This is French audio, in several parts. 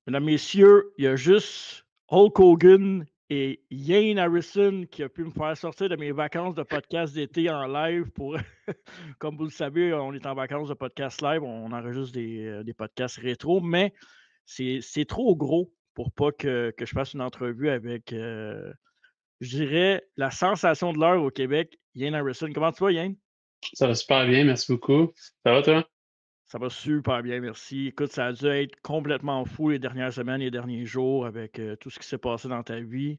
Mesdames, messieurs, il y a juste Hulk Hogan et Yane Harrison qui a pu me faire sortir de mes vacances de podcast d'été en live pour comme vous le savez, on est en vacances de podcast live, on enregistre des podcasts rétro, mais c'est trop gros pour pas que je fasse une entrevue avec, je dirais, la sensation de l'heure au Québec, Yane Harrison. Comment tu vas, Yane? Ça va super bien, merci beaucoup. Ça va, toi? Ça va super bien, merci. Écoute, ça a dû être complètement fou les dernières semaines, les derniers jours avec, tout ce qui s'est passé dans ta vie.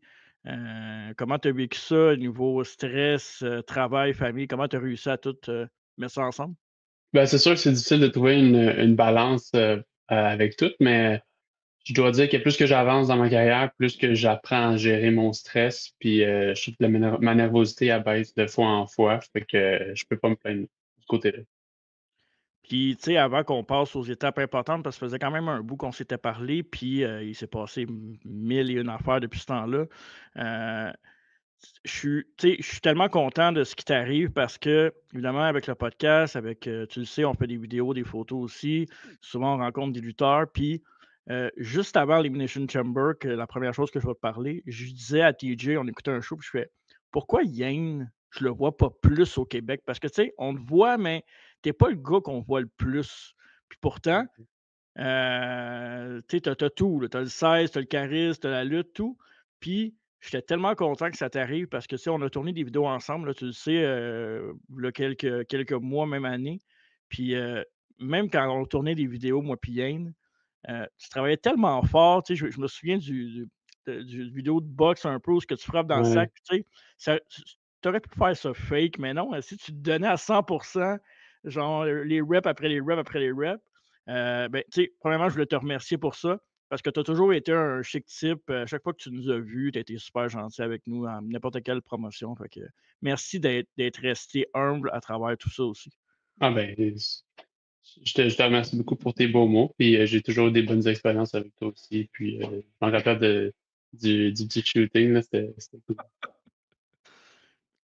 Comment tu as vécu ça niveau stress, travail, famille? Comment tu as réussi à tout, mettre ça ensemble? Ben, c'est sûr que c'est difficile de trouver une balance avec tout, mais je dois dire que plus que j'avance dans ma carrière, plus que j'apprends à gérer mon stress, puis je trouve que ma nervosité abaisse de fois en fois, fait que je peux pas me plaindre de ce côté-là. Puis, tu sais, avant qu'on passe aux étapes importantes, parce que ça faisait quand même un bout qu'on s'était parlé, puis, il s'est passé mille et une affaires depuis ce temps-là. Heu, je suis tellement content de ce qui t'arrive parce que évidemment avec le podcast, avec, tu le sais, on fait des vidéos, des photos aussi. Souvent, on rencontre des lutteurs, puis, juste avant l'Elimination Chamber, que la première chose que je vais te parler, je disais à TJ, on écoutait un show, puis je fais: «Pourquoi Yane, je le vois pas plus au Québec?» parce que, tu sais, on le voit, mais tu es pas le gars qu'on voit le plus. Puis pourtant, tu sais, tu as tout, là. Tu as le 16, tu as le charisme, tu as la lutte, tout. Puis j'étais tellement content que ça t'arrive parce que, tu sais, on a tourné des vidéos ensemble, là, tu le sais, v'là quelques mois, même années. Puis, même quand on tournait des vidéos, moi puis Yane, tu travaillais tellement fort, tu sais, je me souviens du vidéo de boxe un peu où ce que tu frappes dans le Ouais. sac, tu sais, ça tu aurais pu faire ça fake, mais non, si tu te donnais à 100 genre, les reps après les reps après les reps, ben, tu sais, premièrement, je voulais te remercier pour ça parce que tu as toujours été un chic type, à chaque fois que tu nous as vus, tu as été super gentil avec nous à n'importe quelle promotion, fait que merci d'être resté humble à travers tout ça aussi. Ah ben, je te remercie beaucoup pour tes beaux mots, puis j'ai toujours eu des bonnes expériences avec toi aussi, puis je me rappelle du petit shooting, là, c'était cool.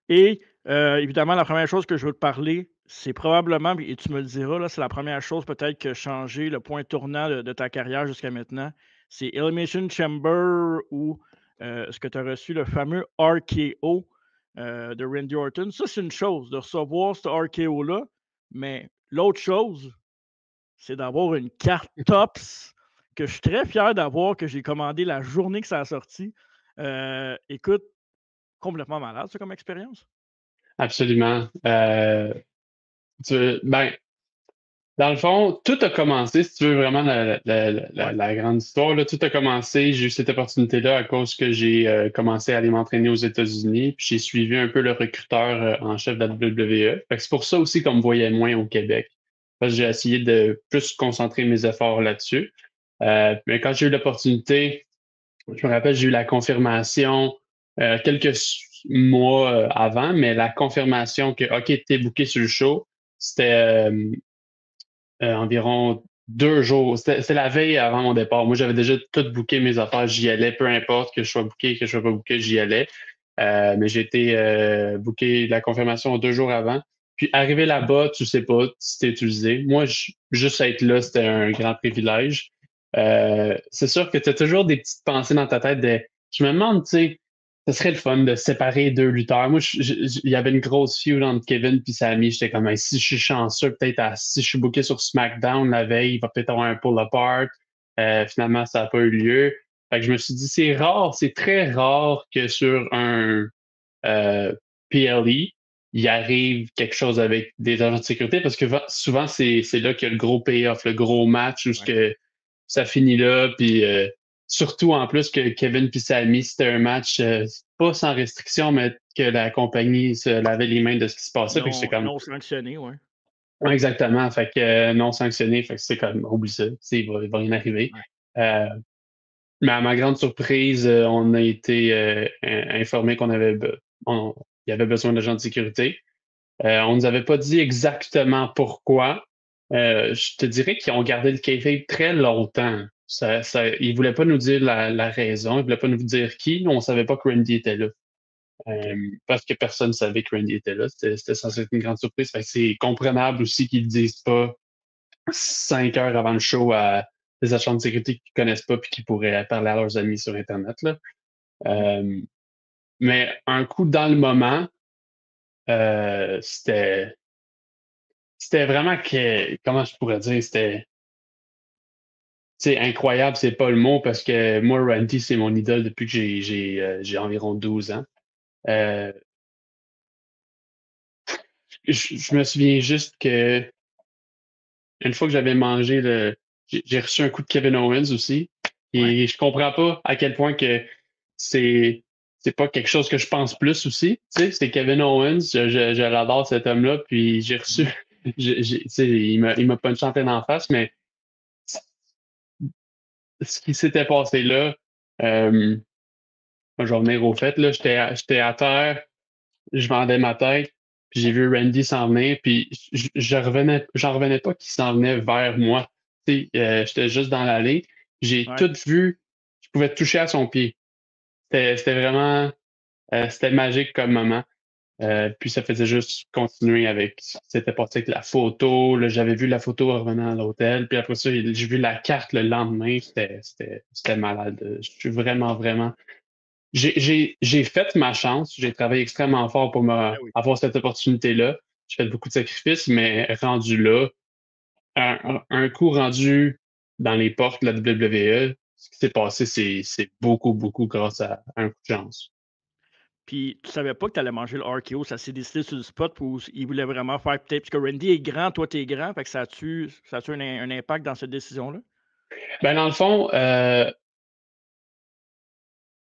Et évidemment, la première chose que je veux te parler, c'est probablement, et tu me le diras, là, c'est la première chose peut-être qui a changé le point tournant de ta carrière jusqu'à maintenant. C'est Elimination Chamber où, est-ce que tu as reçu le fameux RKO, de Randy Orton? Ça, c'est une chose, de recevoir ce RKO-là, mais l'autre chose, c'est d'avoir une carte Topps que je suis très fier d'avoir, que j'ai commandée la journée que ça a sorti. Écoute, complètement malade ça comme expérience. Absolument. Ben, dans le fond, tout a commencé, si tu veux vraiment Ouais. la grande histoire, là, tout a commencé, j'ai eu cette opportunité-là à cause que j'ai commencé à aller m'entraîner aux États-Unis, puis j'ai suivi un peu le recruteur en chef de la WWE. Fait que c'est pour ça aussi qu'on me voyait moins au Québec. Parce que j'ai essayé de plus concentrer mes efforts là-dessus. Mais quand j'ai eu l'opportunité, je me rappelle, j'ai eu la confirmation mois avant, mais la confirmation que, OK, t'es booké sur le show, c'était environ 2 jours. C'était la veille avant mon départ. Moi, j'avais déjà tout booké mes affaires. J'y allais, peu importe que je sois booké, que je sois pas booké, j'y allais. Mais j'ai été booké la confirmation 2 jours avant. Puis arrivé là-bas, tu sais pas si c'était utilisé. Moi, juste être là, c'était un grand privilège. C'est sûr que tu as toujours des petites pensées dans ta tête de je me demande, tu sais, ce serait le fun de séparer deux lutteurs. Moi, il y avait une grosse feud entre Kevin et Sami. J'étais comme, hey, si je suis chanceux, peut-être si je suis booké sur SmackDown la veille, il va peut-être avoir un pull-apart. Finalement, ça n'a pas eu lieu. Fait que je me suis dit, c'est rare, c'est très rare que sur un PLE, il arrive quelque chose avec des agents de sécurité parce que souvent, c'est là qu'il y a le gros payoff, le gros match où ce Ouais. que ça finit là. Puis surtout en plus que Kevin puis Sami, c'était un match pas sans restriction, mais que la compagnie se lavait les mains de ce qui se passait. Fait que Non j'étais comme non sanctionné, ouais. ouais, exactement. Fait que non sanctionné. Fait que c'est comme oublie ça. Il va rien arriver. Ouais. Euh, mais à ma grande surprise, on a été informé il y avait besoin d'agents de sécurité. On nous avait pas dit exactement pourquoi. Je te dirais qu'ils ont gardé le kayfabe très longtemps. Ils voulaient pas nous dire la raison, ils voulaient pas nous dire qui. Nous, on savait pas que Randy était là. OK. Parce que personne ne savait que Randy était là. C'était censé être une grande surprise. Fait que c'est comprenable aussi qu'ils ne disent pas 5 heures avant le show des agents de sécurité qui ne connaissent pas et qui pourraient parler à leurs amis sur Internet. Là. Mhm. Mais un coup dans le moment, c'était vraiment que, comment je pourrais dire, c'était incroyable, c'est pas le mot parce que moi, Randy, c'est mon idole depuis que j'ai environ 12 ans. Euh, je me souviens juste que une fois que j'avais mangé j'ai reçu un coup de Kevin Owens aussi. Ouais. Et je comprends pas à quel point que c'est c'est pas quelque chose que je pense plus aussi. Tu sais, c'est Kevin Owens, je l'adore cet homme-là, puis j'ai reçu, Mhm. tu sais, il m'a punché en pleine en face, mais ce qui s'était passé là, euh, je vais revenir au fait, là, j'étais à terre, je vendais ma tête, puis j'ai vu Randy s'en venir, puis j'en revenais pas qu'il s'en venait vers moi. Tu sais, j'étais juste dans l'allée, j'ai Ouais. tout vu, je pouvais toucher à son pied. C'était vraiment, c'était magique comme moment. Puis ça faisait juste continuer avec ce qui s'était passé avec la photo. Là, j'avais vu la photo en revenant à l'hôtel. Puis après ça, j'ai vu la carte le lendemain. C'était malade. Je suis vraiment, vraiment j'ai fait ma chance. J'ai travaillé extrêmement fort pour Ben oui. avoir cette opportunité-là. J'ai fait beaucoup de sacrifices, mais rendu là, un coup rendu dans les portes de la WWE, ce qui s'est passé, c'est beaucoup, beaucoup grâce à un coup de chance. Puis tu savais pas que tu allais manger le RKO, ça s'est décidé sur le spot ou il voulait vraiment faire peut-être parce que Randy est grand, toi t'es grand, fait que ça a-tu un impact dans cette décision-là? Ben, dans le fond,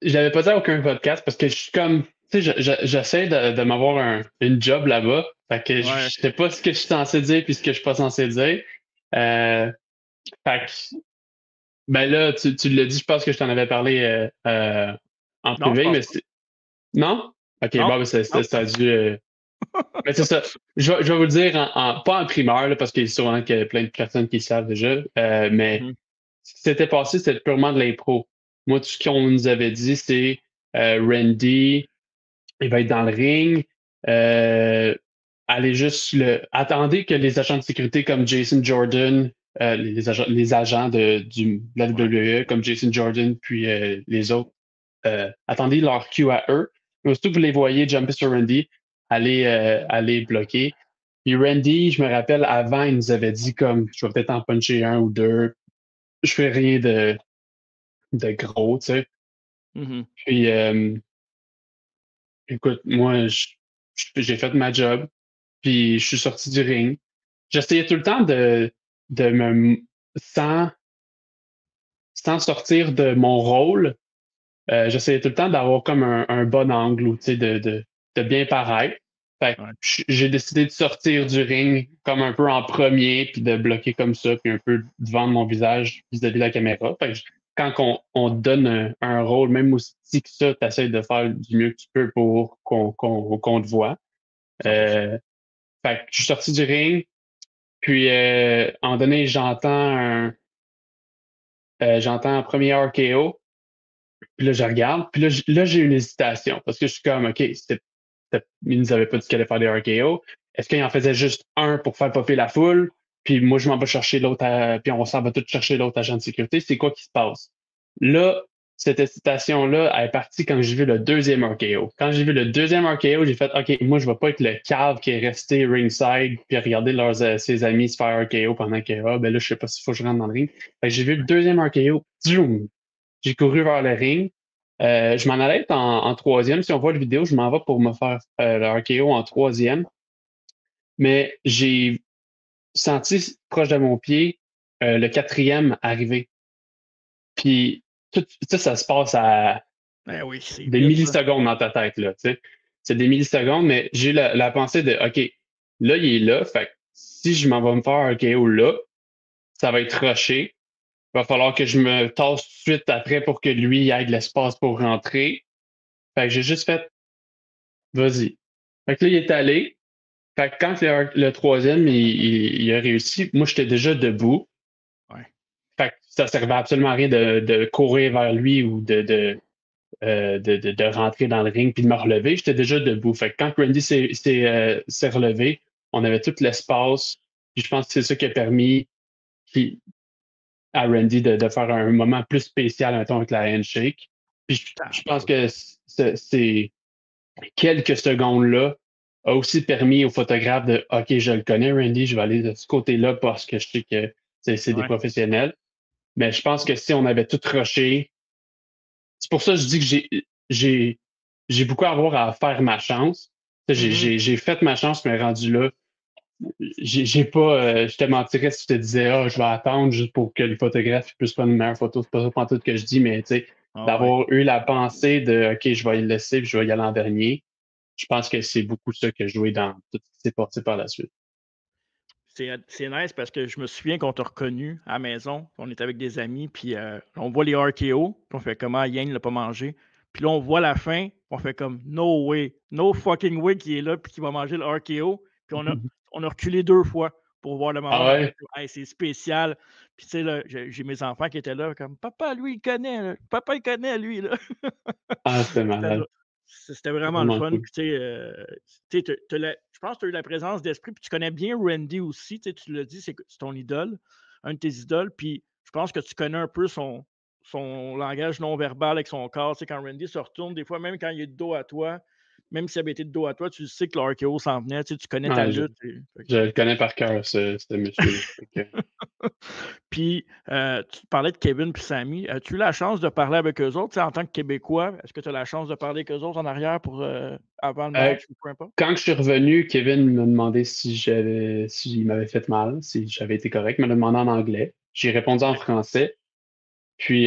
je l'avais pas dit à aucun podcast parce que je suis comme, tu sais, j'essaie de m'avoir une job là-bas. Fait que je Ouais. sais pas ce que je suis censé dire puis ce que je suis pas censé dire. Euh, fait que ben là, tu l'as dit, je pense que je t'en avais parlé en Non, je privé, pense mais pas. non? OK, Non, bon, ben, non. ça a dû. Mais c'est ça. Je vais vous le dire pas en primeur, là, parce qu'il y a sûrement qu'il y a plein de personnes qui le savent déjà. Mais Mhm. ce qui s'était passé, c'était purement de l'impro. Moi, tout ce qu'on nous avait dit, c'est Randy, il va être dans le ring. Euh, Allez juste attendez que les agents de sécurité comme Jason Jordan, les agents de la Ouais. WWE comme Jason Jordan, puis les autres, attendez leur cue à eux. Mais aussitôt que vous les voyez jumper sur Randy, allez bloquer. Puis Randy, je me rappelle, avant, il nous avait dit comme je vais peut-être en puncher un ou deux. Je fais rien de gros, tu sais. Mhm. Puis écoute, moi, j'ai fait ma job. Puis je suis sorti du ring. J'essayais tout le temps de me sans, sans sortir de mon rôle, j'essayais tout le temps d'avoir comme un bon angle ou tu sais, de bien paraître. Fait que Ouais. j'ai décidé de sortir du ring comme un peu en premier, puis de bloquer comme ça, puis un peu devant mon visage vis-à-vis de la caméra. Fait que quand on te donne un rôle, même aussi petit que ça, tu essaies de faire du mieux que tu peux pour qu'on te voit. 100%. Euh, Fait que je suis sorti du ring, puis, à un moment donné, j'entends un premier RKO, puis là, je regarde, puis là, j'ai une hésitation parce que je suis comme, OK, ils nous avaient pas dit qu'il allait faire des RKO. Est-ce qu'il en faisait juste un pour faire popper la foule? Puis moi, je m'en vais chercher l'autre, puis on s'en va tous chercher l'autre agent de sécurité. C'est quoi qui se passe? Là, cette hésitation-là, elle est partie quand j'ai vu le deuxième RKO. Quand j'ai vu le deuxième RKO, j'ai fait, OK, moi, je vais pas être le cave qui est resté ringside puis regarder ses amis se faire RKO pendant que, ah, ben là, je sais pas s'il faut que je rentre dans le ring. Fait que j'ai vu le deuxième RKO, zoom, j'ai couru vers le ring. Je m'en allais être en troisième. Si on voit la vidéo, je m'en vais pour me faire le RKO en troisième. Mais j'ai senti proche de mon pied le quatrième arriver. Puis tout ça, ça se passe à Ben oui, c'est des vite, ça. millisecondes dans ta tête, là, tu sais. C'est des millisecondes, mais j'ai eu la pensée de OK, là, il est là. Fait que si je m'en vais me faire un KO là, ça va être rushé. Il va falloir que je me tasse tout de suite après pour que lui ait de l'espace pour rentrer. Fait que j'ai juste fait vas-y. Fait que là, il est allé. Fait que quand le troisième, il a réussi, moi, j'étais déjà debout. Ouais. Fait que ça servait absolument à rien de courir vers lui ou de rentrer dans le ring puis de me relever. J'étais déjà debout. Fait que quand Randy s'est relevé, on avait tout l'espace. Puis je pense que c'est ça qui a permis. Puis à Randy de faire un moment plus spécial, mettons, avec la handshake. Puis je pense que ces quelques secondes-là a aussi permis au photographe de OK, je le connais, Randy, je vais aller de ce côté-là parce que je sais que c'est des Ouais. professionnels. Mais je pense que si on avait tout rushé, c'est pour ça que je dis que j'ai, j'ai beaucoup à avoir à faire ma chance. Mhm. J'ai fait ma chance, mais rendu là, j'ai pas, je te mentirais si je te disais, ah, je vais attendre juste pour que le photographe puisse prendre une meilleure photo. C'est pas ça tout que je dis, mais tu sais, Ah ouais. d'avoir eu la pensée de, OK, je vais le laisser puis je vais y aller en dernier. Je pense que c'est beaucoup ça que joué dans tout ce qui s'est passé par la suite. C'est nice parce que je me souviens qu'on t'a reconnu à la maison. On était avec des amis, puis on voit les RKO, puis on fait comment Yang l'a pas mangé. Puis là, on voit la fin, on fait comme no way, no fucking way qui est là, puis qui va manger le RKO. Puis on a reculé 2 fois pour voir le moment, Ah puis on fait ouais? comme, hey, c'est spécial. Puis tu sais, là, j'ai mes enfants qui étaient là, comme papa, lui, il connaît, là. Papa, il connaît, lui, là. Ah, c'était C'était malade. drôle. C'était vraiment le Vraiment fun. cool. Puis, tu sais, je pense que tu as eu la présence d'esprit. Puis, tu connais bien Randy aussi. Tu l'as dit, c'est ton idole, un de tes idoles. Puis, je pense que tu connais un peu son langage non verbal avec son corps. Tu sais, quand Randy se retourne, des fois, même quand il est de dos à toi, même s'il avait été de dos à toi, tu sais que le RKO s'en venait. Tu sais, tu connais ta Ah, lutte. je le connais par cœur, ce monsieur-là. Puis, tu parlais de Kevin puis Sami. As-tu eu la chance de parler avec eux autres, tu sais, en tant que Québécois? Est-ce que tu as la chance de parler avec eux autres en arrière pour, avant le Euh, match ou peu importe? Quand je suis revenu, Kevin m'a demandé s'il m'avait fait mal, si j'avais été correct. Il me l'a demandé en anglais. J'ai répondu en OK. français. Puis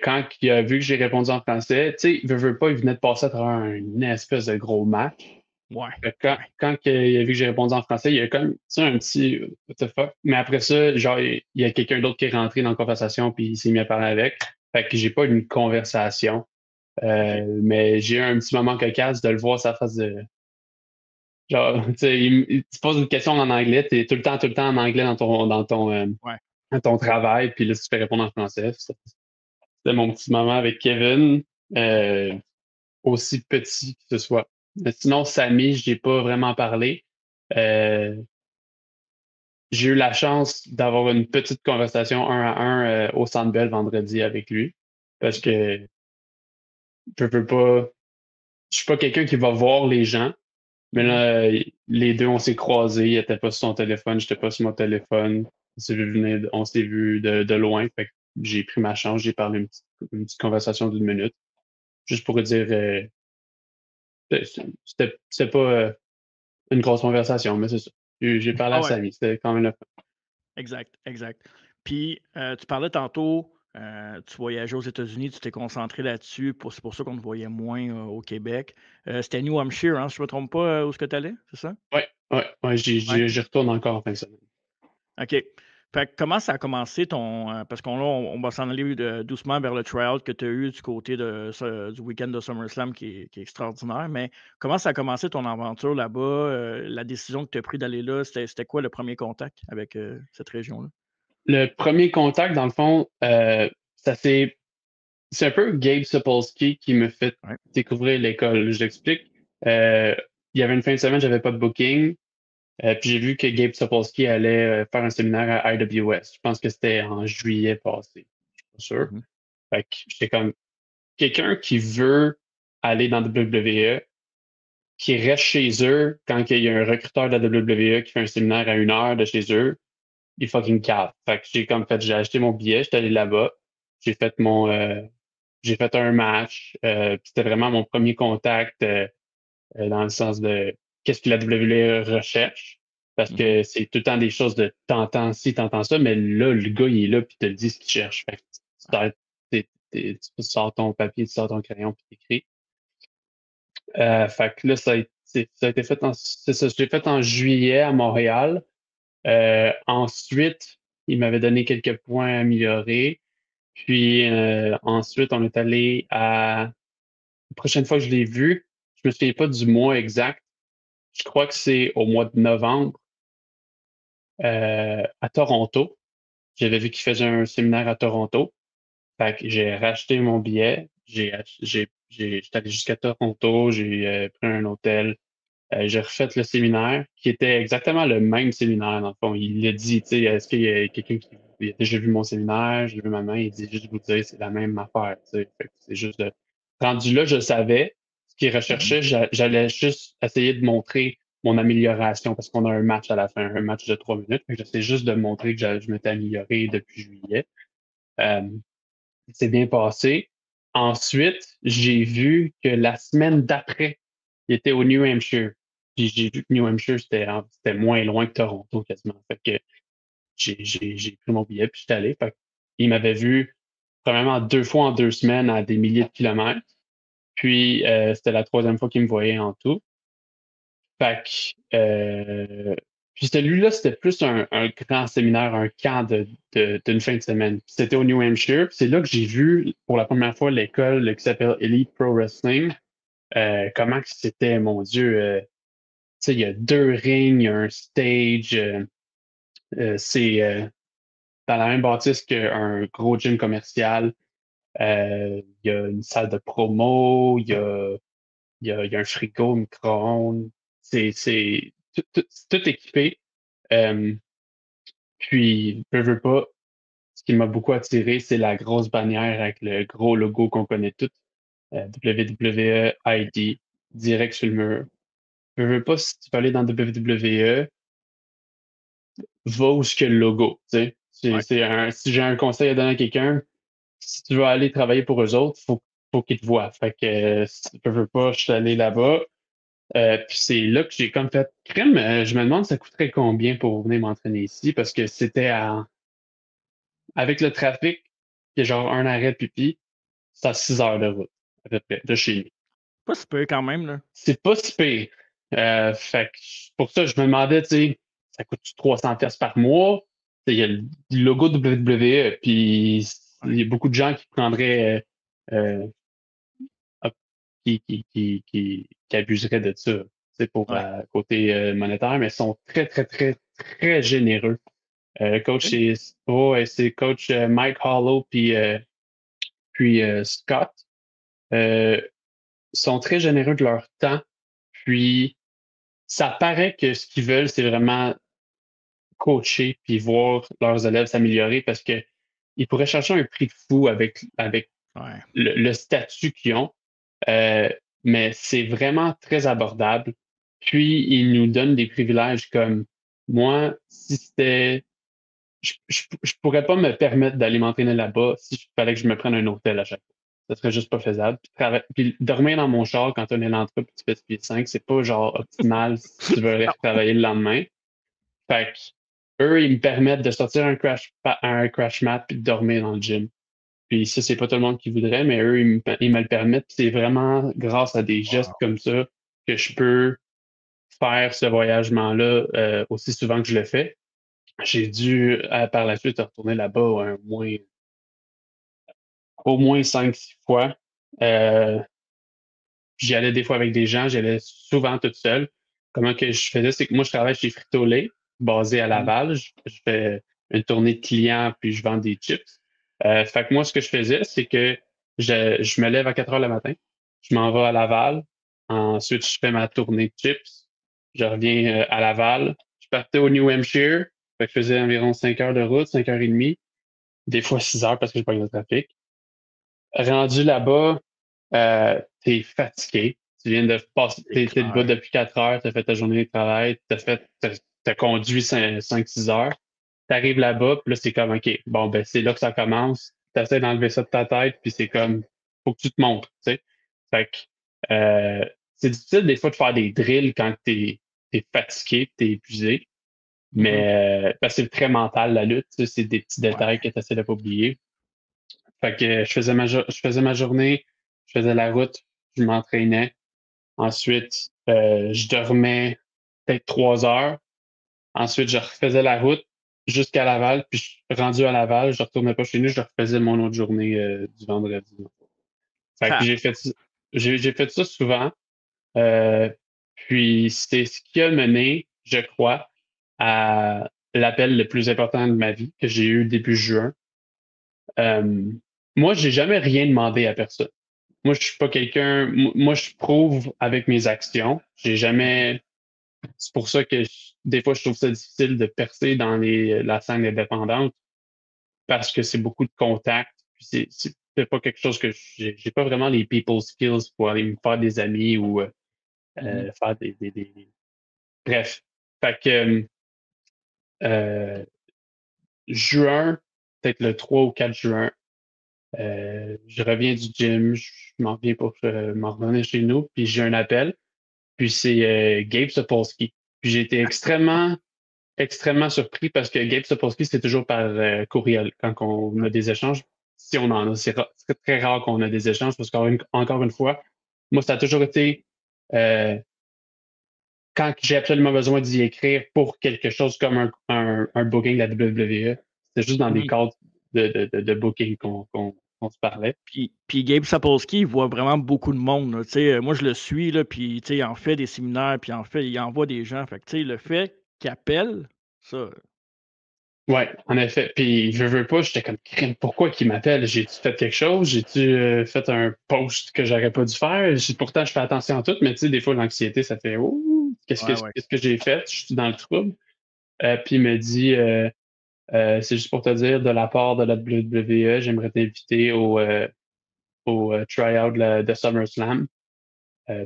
quand il a vu que j'ai répondu en français, tu sais, veut pas, il venait de passer à travers une espèce de gros match. Ouais, Fait que ouais. quand il a vu que j'ai répondu en français, il y a comme, tu sais, un petit what the fuck. Mais après ça, genre, il y a quelqu'un d'autre qui est rentré dans la conversation, puis il s'est mis à parler avec. Fait que j'ai pas eu une conversation. OK. Mais j'ai eu un petit moment cocasse de le voir sa face de. Genre, tu sais, il te pose une question en anglais, tu es tout le temps en anglais Ouais. dans ton travail, puis là, tu te fais répondre en français. C'était mon petit moment avec Kevin, euh, aussi petit que ce soit. Mais sinon, Samy, j'ai pas vraiment parlé. Euh, j'ai eu la chance d'avoir une petite conversation un à un au Centre Bell vendredi avec lui, parce que je veux pas, je suis pas quelqu'un qui va voir les gens. Mais Mmh. là, les deux, on s'est croisés. Il était pas sur son téléphone, j'étais pas sur mon téléphone. On s'est vu de loin. Fait que j'ai pris ma chance, j'ai parlé une petite conversation d'une minute. Juste pour dire, c'était pas une grosse conversation, mais c'est ça. J'ai parlé Ah à ouais. Samy, c'était quand même le fun. Exact, exact. Puis, tu parlais tantôt, tu voyageais aux États-Unis, tu t'es concentré là-dessus, c'est pour ça qu'on te voyait moins, au Québec. C'était New Hampshire, hein, si je me trompe pas, où est-ce que tu allais, c'est ça? Ouais, ouais, ouais, Ouais. j'y retourne encore en fin de semaine. OK. Fait que comment ça a commencé parce qu'on là, on va s'en aller doucement vers le tryout que tu as eu du côté du week-end de SummerSlam qui est extraordinaire, mais comment ça a commencé ton aventure là-bas, la décision que tu as pris d'aller là, c'était quoi le premier contact avec, cette région-là? Le premier contact, dans le fond, ça s'est c'est un peu Gabe Sapolsky qui me fait Ouais. découvrir l'école. Je l'explique. Euh, il y avait une fin de semaine, j'avais pas de booking. Puis j'ai vu que Gabe Sapolsky allait faire un séminaire à IWS. Je pense que c'était en juillet passé. Je suis pas sûr. Mmh. Fait que j'étais comme quelqu'un qui veut aller dans la WWE, qui reste chez eux quand il y a un recruteur de la WWE qui fait un séminaire à 1 heure de chez eux, il fucking cave. Fait que j'ai acheté mon billet, j'étais allé là-bas. J'ai fait mon, j'ai fait un match. Puis c'était vraiment mon premier contact dans le sens de qu'est-ce que la WWE recherche. Parce Mmh. que c'est tout le temps des choses de t'entends ci, t'entends ça, mais là, le gars, il est là, puis il te le dit ce qu'il cherche. Fait que tu sors ton papier, tu sors ton crayon, puis t'écris. Fait que là, ça a été fait c'est ça, je l'ai fait en juillet à Montréal. Ensuite, il m'avait donné quelques points à améliorer. Puis ensuite, on est allé à la prochaine fois que je l'ai vu, je me souviens pas du mois exact. Je crois que c'est au mois de novembre à Toronto. J'avais vu qu'il faisait un séminaire à Toronto. Fait que j'ai racheté mon billet. J'étais allé jusqu'à Toronto. J'ai pris un hôtel. J'ai refait le séminaire, qui était exactement le même séminaire, dans le fond. Il l'a dit, tu sais, est-ce qu'il y a quelqu'un qui a déjà vu mon séminaire, j'ai vu ma main, il dit juste vous dire, c'est la même affaire, tu sais. Fait que c'est juste rendu là, je savais ce qu'il Mhm. recherchait, j'allais juste essayer de montrer mon amélioration parce qu'on a un match à la fin, un match de 3 minutes. Fait que j'essaie juste de montrer que je m'étais amélioré depuis juillet. Euh, c'est bien passé. Ensuite, j'ai vu que la semaine d'après, il était au New Hampshire. Puis j'ai vu que New Hampshire, c'était moins loin que Toronto quasiment. Fait que j'ai pris mon billet puis j'étais allé. Fait il m'avait vu premièrement 2 fois en 2 semaines à des milliers de kilomètres. Puis c'était la troisième fois qu'il me voyait en tout. Fait que, puis celui-là, c'était plus un grand séminaire, un camp d'une fin de semaine. C'était au New Hampshire. Puis c'est là que j'ai vu pour la première fois l'école qui s'appelle Elite Pro Wrestling. Comment que c'était, mon Dieu. Tu sais, il y a 2 rings, il y a un stage. C'est dans la même bâtisse qu'un gros gym commercial. Il y a une salle de promo, il y a un frigo, un micro-ondes. C'est tout équipé. Euh, puis, veux pas, ce qui m'a beaucoup attiré, c'est la grosse bannière avec le gros logo qu'on connaît tous, WWE ID, direct sur le mur. Veux pas, si tu veux aller dans WWE, va où ce que le logo, tu sais. Ouais. Si j'ai un conseil à donner à quelqu'un, si tu veux aller travailler pour eux autres, faut qu'ils te voient. Fait que, si tu veux pas, je suis allé là-bas. Puis c'est là que j'ai comme fait crème. Je me demande ça coûterait combien pour venir m'entraîner ici parce que avec le trafic, il y a genre un arrêt de pipi, c'est à 6 heures de route à peu près de chez nous. Pas si peu quand même, là. C'est pas si pire. Fait que pour ça, je me demandais, tu sais, ça coûte 300 pièces par mois. Tu sais, il y a le logo WWE, puis il Ouais. y a beaucoup de gens qui prendraient, euh, hop, qui abuseraient de ça, tu sais, pour Ouais. côté monétaire, mais ils sont très, très, très, très généreux. Le coach, Ok. c'est coach Mike Hollow puis Scott. Euh, sont très généreux de leur temps. Puis ça paraît que ce qu'ils veulent, c'est vraiment coacher puis voir leurs élèves s'améliorer parce que ils pourraient chercher un prix de fou avec Ouais. le statut qu'ils ont. Euh, mais c'est vraiment très abordable. Puis ils nous donnent des privilèges comme moi, si c'était je pourrais pas me permettre d'aller m'entraîner là-bas si il fallait que je me prenne un hôtel à chaque fois. Ça serait juste pas faisable. Puis dormir dans mon char quand on est l'entrée puis tu fais pied 5, c'est pas genre optimal si tu veux aller Non. travailler le lendemain. Fait que eux, ils me permettent de sortir un crash mat puis de dormir dans le gym. Puis ça, c'est pas tout le monde qui voudrait, mais eux, ils me le permettent. Puis c'est vraiment grâce à des gestes Wow. comme ça que je peux faire ce voyagement-là aussi souvent que je le fais. J'ai dû par la suite retourner là-bas au moins 5, 6 fois. Euh, J'y allais des fois avec des gens, j'y allais souvent toute seule. Comment que je faisais, c'est que moi, je travaille chez Frito-Lay, basé à Mhm. Laval. Je fais une tournée de clients, puis je vends des chips. Fait que moi, ce que je faisais, c'est que je me lève à 4 heures le matin, je m'en vais à Laval. Ensuite, je fais ma tournée de chips. Je reviens à Laval. Je partais au New Hampshire. Fait que je faisais environ 5 heures de route, 5 heures et demie, des fois 6 heures parce que je pas le trafic. Rendu là-bas, t'es fatigué. Tu viens de passer, C'est t'es debout clair. depuis 4 heures, t'as fait ta journée de travail, t'as conduit 5, 6 heures. T'arrives là-bas, puis là, c'est comme, OK, bon, ben, c'est là que ça commence. T'essaies d'enlever ça de ta tête, puis c'est comme, faut que tu te montres, tu sais. Fait que, c'est difficile des fois de faire des drills quand t'es fatigué, t'es épuisé. Mhm. Mais, parce que c'est très mental, la lutte, tu sais, c'est des petits Ouais. détails que tu essaies de pas oublier. Fait que je faisais ma journée, je faisais la route, je m'entraînais. Ensuite, je dormais peut-être 3 heures. Ensuite, je refaisais la route jusqu'à Laval. Puis, rendu à Laval, je ne retournais pas chez nous, je refaisais mon autre journée du vendredi. Fait que Ha. j'ai fait ça souvent. Euh, Puis, c'est ce qui a mené, je crois, à l'appel le plus important de ma vie que j'ai eu début juin. Euh, Moi, j'ai jamais rien demandé à personne. moi, je suis pas quelqu'un. Moi, je prouve avec mes actions. J'ai Mhm. jamais. C'est pour ça que des fois, je trouve ça difficile de percer dans la scène indépendante parce que c'est beaucoup de contacts. Puis c'est pas quelque chose que j'ai pas vraiment les people skills pour aller me faire des amis ou Mhm. faire bref. Fait que euh, juin, peut-être le 3 ou 4 juin, je reviens du gym, je m'en reviens pour m'en revenir chez nous, puis j'ai un appel, puis c'est Gabe Sapolsky. Puis j'ai été extrêmement surpris parce que Gabe Sapolsky, c'est toujours par courriel quand on a Ouais. des échanges. Si on en a, c'est très rare qu'on a des échanges parce qu'encore une fois, moi, ça a toujours été euh, quand j'ai absolument besoin d'y écrire pour quelque chose comme un booking de la WWE. C'est juste dans des Mhm. cadres de booking qu'on se parlait. Puis Gabe Sapolsky, il voit vraiment beaucoup de monde, là, tu sais, moi je le suis, là, puis tu sais, il en fait des séminaires, puis il envoie des gens. Fait que tu sais, le fait qu'il appelle, ça. Ouais, en effet. Puis je veux pas, j'étais comme crime. Pourquoi qu'il m'appelle? J'ai-tu fait quelque chose? J'ai-tu fait un post que j'aurais pas dû faire? Pourtant, je fais attention à tout, mais tu sais, des fois, l'anxiété, ça fait Ouh, Ouais, ouais. qu'est-ce que j'ai fait? Je suis dans le trouble. Puis il me dit c'est juste pour te dire, de la part de la WWE, j'aimerais t'inviter au tryout de SummerSlam.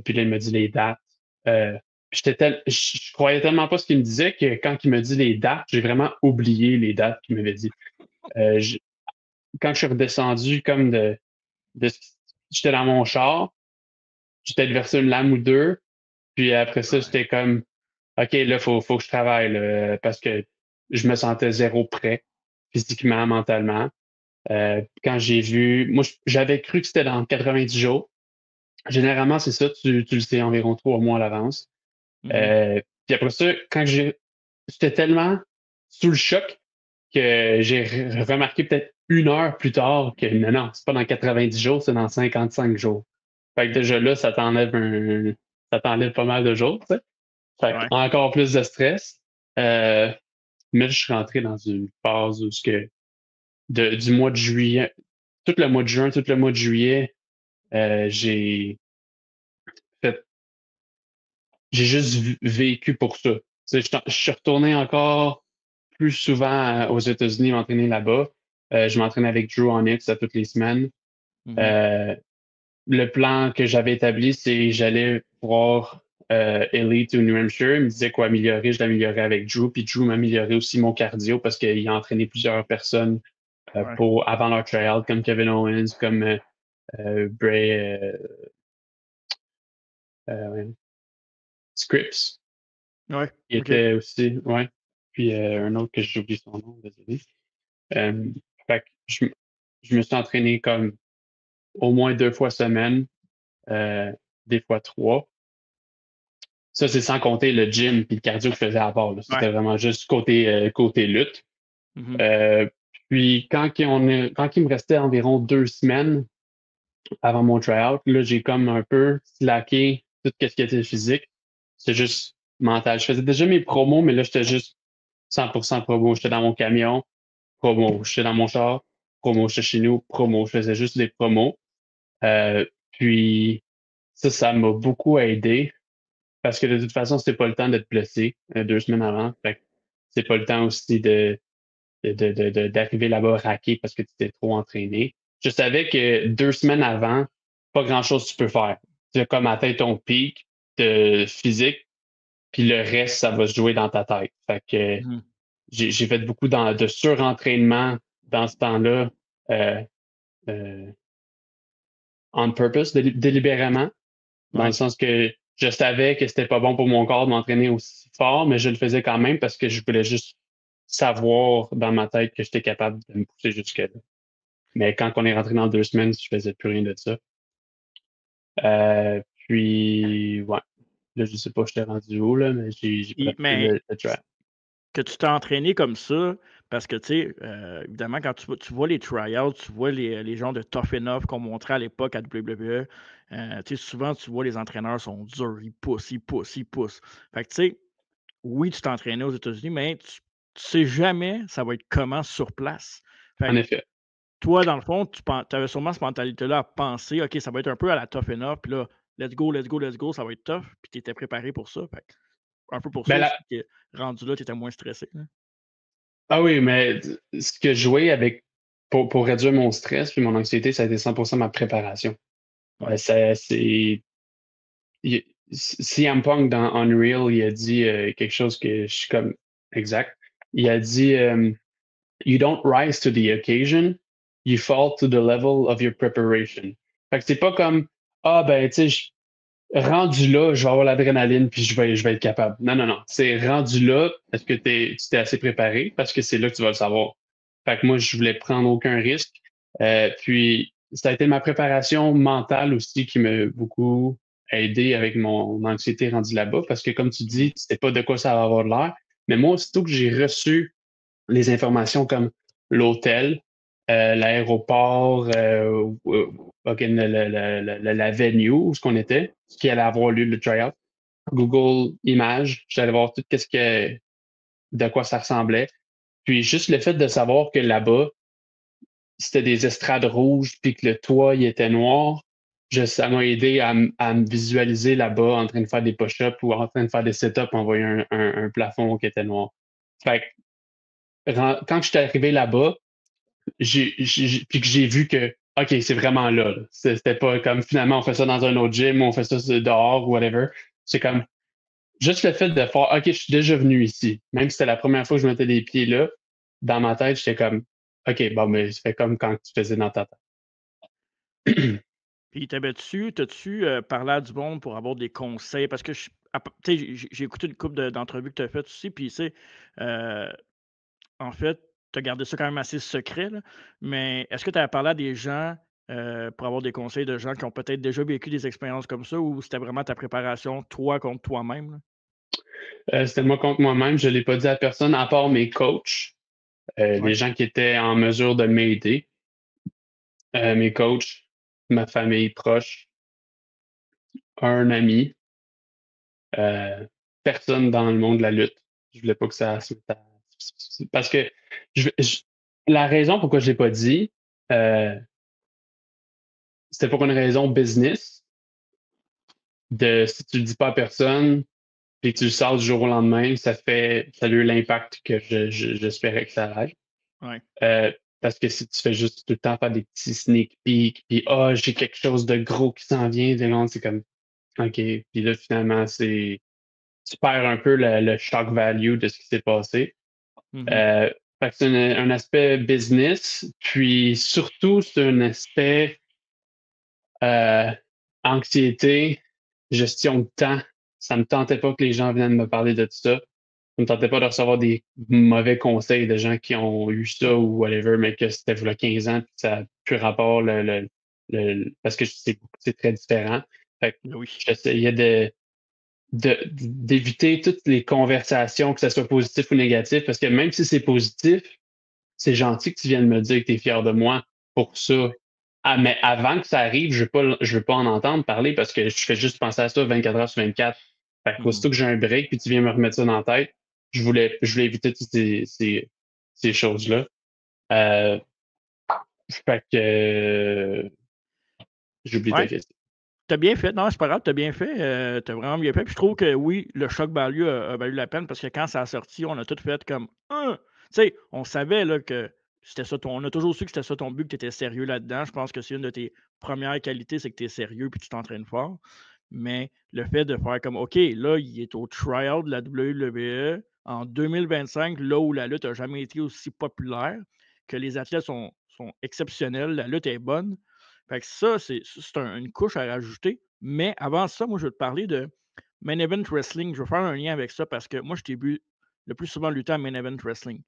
Puis là, il me dit les dates. Euh, je croyais tellement pas ce qu'il me disait que quand il me dit les dates, j'ai vraiment oublié les dates qu'il m'avait dit. Euh, je- Quand je suis redescendu comme de j'étais dans mon char, j'ai peut-être versé une lame ou deux, puis après ça, j'étais comme OK, là, faut que je travaille là, parce que je me sentais zéro prêt, physiquement, mentalement. Quand j'ai vu, moi, j'avais cru que c'était dans 90 jours. Généralement, c'est ça, tu le sais environ 3 mois à l'avance. Mhm. Puis après ça, j'étais tellement sous le choc que j'ai remarqué peut-être 1 heure plus tard que non, non, c'est pas dans 90 jours, c'est dans 55 jours. Fait que déjà là, ça t'enlève pas mal de jours, tu sais. Fait que Ouais. encore plus de stress. Euh, mais je suis rentré dans une phase où du mois de juillet, tout le mois de juin, tout le mois de juillet, j'ai fait, j'ai juste vécu pour ça. Tu sais, je suis retourné encore plus souvent aux États-Unis m'entraîner là-bas. Je m'entraîne avec Drew Onyx à toutes les semaines. Mhm. Euh, le plan que j'avais établi, c'est j'allais voir Elite ou New Hampshire. Il me disait quoi améliorer, je l'améliorais avec Drew. Puis Drew m'améliorait aussi mon cardio parce qu'il a entraîné plusieurs personnes Ouais. avant leur tryout, comme Kevin Owens, comme Bray ouais, Scripps, Ouais. qui OK. était aussi, ouais. Puis un autre que j'ai oublié son nom, désolé. Euh, fait que je me suis entraîné comme au moins 2 fois semaine, euh, des fois trois. Ça, c'est sans compter le gym puis le cardio que je faisais à part, là. Ouais. C'était vraiment juste côté lutte. Mhm. Euh, Puis quand il me restait environ 2 semaines avant mon tryout, là, j'ai comme un peu slacké tout ce qui était physique. C'est juste mental. Je faisais déjà mes promos, mais là, j'étais juste 100% promo. J'étais dans mon camion, promo. J'étais dans mon char, promo. J'étais chez nous, promo. Je faisais juste des promos. Puis ça m'a beaucoup aidé parce que de toute façon, c'était pas le temps de te blesser 2 semaines avant. Fait que c'est pas le temps aussi d'arriver là-bas raqué parce que tu t'es trop entraîné. Je savais que 2 semaines avant, pas grand-chose tu peux faire. Tu as comme atteint ton pic de physique, puis le reste, ça va se jouer dans ta tête. Fait que Mhm. j'ai fait beaucoup de surentraînement dans ce temps-là, euh, euh, on purpose, délibérément, dans le Ouais. sens que je savais que c'était pas bon pour mon corps de m'entraîner aussi fort, mais je le faisais quand même parce que je voulais juste savoir dans ma tête que j'étais capable de me pousser jusque-là. Mais quand on est rentré dans 2 semaines, je faisais plus rien de ça. Puis, ouais. Là, je sais pas, je t'ai rendu où, là, mais j'ai pratiqué Mais le track. que tu t'es entraîné comme ça, parce que, tu sais, évidemment, quand tu vois les tryouts, tu vois les gens de Tough Enough qu'on montrait à l'époque à WWE, tu sais, souvent, tu vois les entraîneurs sont durs, ils poussent, ils poussent, ils poussent. Fait que, tu sais, oui, tu t'entraînais aux États-Unis, mais tu sais jamais ça va être comment sur place. Fait En que effet. toi, dans le fond, tu avais sûrement cette mentalité-là à penser: «OK, ça va être un peu à la tough enough», puis là, let's go, let's go, let's go, ça va être tough, puis tu étais préparé pour ça. Fait que un peu pour ça Ben, aussi que rendu là, tu étais moins stressé, là. ah oui, mais ce que je jouais avec pour réduire mon stress puis mon anxiété, ça a été 100% ma préparation. Ouais, Ça c'est il CM Punk dans Unreal, il a dit, quelque chose que je suis comme exact. Il a dit, «You don't rise to the occasion, you fall to the level of your preparation». Fait que c'est pas comme: «Ah ben, tu sais, rendu là, je vais avoir l'adrénaline puis je vais être capable». Non, non, non. C'est rendu là parce que tu t'es assez préparé, parce que c'est là que tu vas le savoir. Fait que moi, je voulais prendre aucun risque. Puis ça a été ma préparation mentale aussi qui m'a beaucoup aidé avec mon anxiété rendue là-bas parce que comme tu dis, tu sais pas de quoi ça va avoir l'air. Mais moi, aussitôt que j'ai reçu les informations comme l'hôtel, l'aéroport, OK, la venue où ce qu'on était, ce qui allait avoir lieu le tryout, Google Images, j'allais voir tout qu'est-ce que de quoi ça ressemblait. Puis juste le fait de savoir que là-bas, c'était des estrades rouges puis que le toit, il était noir, ça m'a aidé à me visualiser là-bas en train de faire des push-ups ou en train de faire des sit-ups en voyant un plafond qui était noir. Fait que quand je suis arrivé là-bas, puis que j'ai vu que, OK, c'est vraiment là. C'était pas comme finalement on fait ça dans un autre gym, on fait ça dehors ou whatever. C'est comme juste le fait de faire, OK, je suis déjà venu ici. Même si c'était la première fois que je mettais les pieds là, dans ma tête, j'étais comme, OK, bon, mais c'est comme quand tu faisais dans ta tête. puis t'as-tu, parlé à du monde pour avoir des conseils? Parce que je à p tu sais, j'ai écouté une couple d'entrevues que tu as faites aussi, puis tu sais, heu, en fait, tu as gardé ça quand même assez secret, là, mais est-ce que tu avais parlé à des gens, pour avoir des conseils de gens qui ont peut-être déjà vécu des expériences comme ça ou c'était vraiment ta préparation, toi contre toi-même, là? C'était moi contre moi-même. Je ne l'ai pas dit à personne, à part mes coachs, Ouais, les gens qui étaient en mesure de m'aider, mes coachs, ma famille proche, un ami, euh, personne dans le monde de la lutte. Je voulais pas que ça se mette parce que je- la raison pourquoi je l'ai pas dit, euh, c'était pour une raison business. De si tu le dis pas à personne, puis que tu le sors du jour au lendemain, ça a eu l'impact que j'espérais que ça ait. ouais. Parce que si tu fais juste tout le temps faire des petits sneak peeks, puis ah, j'ai quelque chose de gros qui s'en vient, puis là, c'est comme OK. Puis là, finalement, tu perds un peu le shock value de ce qui s'est passé. Mmh. Euh, Fait que c'est un aspect business, puis surtout, c'est un aspect euh, anxiété, gestion de temps. Ça me tentait pas que les gens viennent me parler de tout ça. Ça me tentait pas de recevoir des mauvais conseils de gens qui ont eu ça ou whatever, mais que c'était il y a 15 ans, puis ça n'a plus rapport parce que c'est très différent. Fait que Ben oui. j'essayais d'éviter toutes les conversations, que ce soit positif ou négatif, parce que même si c'est positif, c'est gentil que tu viennes me dire que tu es fier de moi pour ça. Ah, mais avant que ça arrive, je veux pas en entendre parler parce que je fais juste penser à ça 24 heures sur 24. Fait Mmh. qu'aussitôt que j'ai un break puis tu viens me remettre ça dans la tête, je voulais éviter toutes ces choses-là. Euh, Fait que j'ai oublié ta Ouais. question. Tu bien fait, non, c'est pas grave, tu bien fait, tu vraiment bien fait. Puis je trouve que oui, le choc value a valu la peine parce que quand ça a sorti, on a tout fait comme: «Hein!» Tu sais, on savait là que c'était ça ton on a toujours su que c'était ça ton but, que tu étais sérieux là-dedans. Je pense que c'est une de tes premières qualités, c'est que tu es sérieux puis tu t'entraînes fort. Mais le fait de faire comme: «OK, là, il est au tryout de la WWE en 2025, là où la lutte a jamais été aussi populaire, que les athlètes sont exceptionnels, la lutte est bonne». Fait que ça, c'est une couche à rajouter. Mais avant ça, moi, je veux te parler de Main Event Wrestling. Je veux faire un lien avec ça parce que moi, je t'ai vu le plus souvent lutter à Main Event Wrestling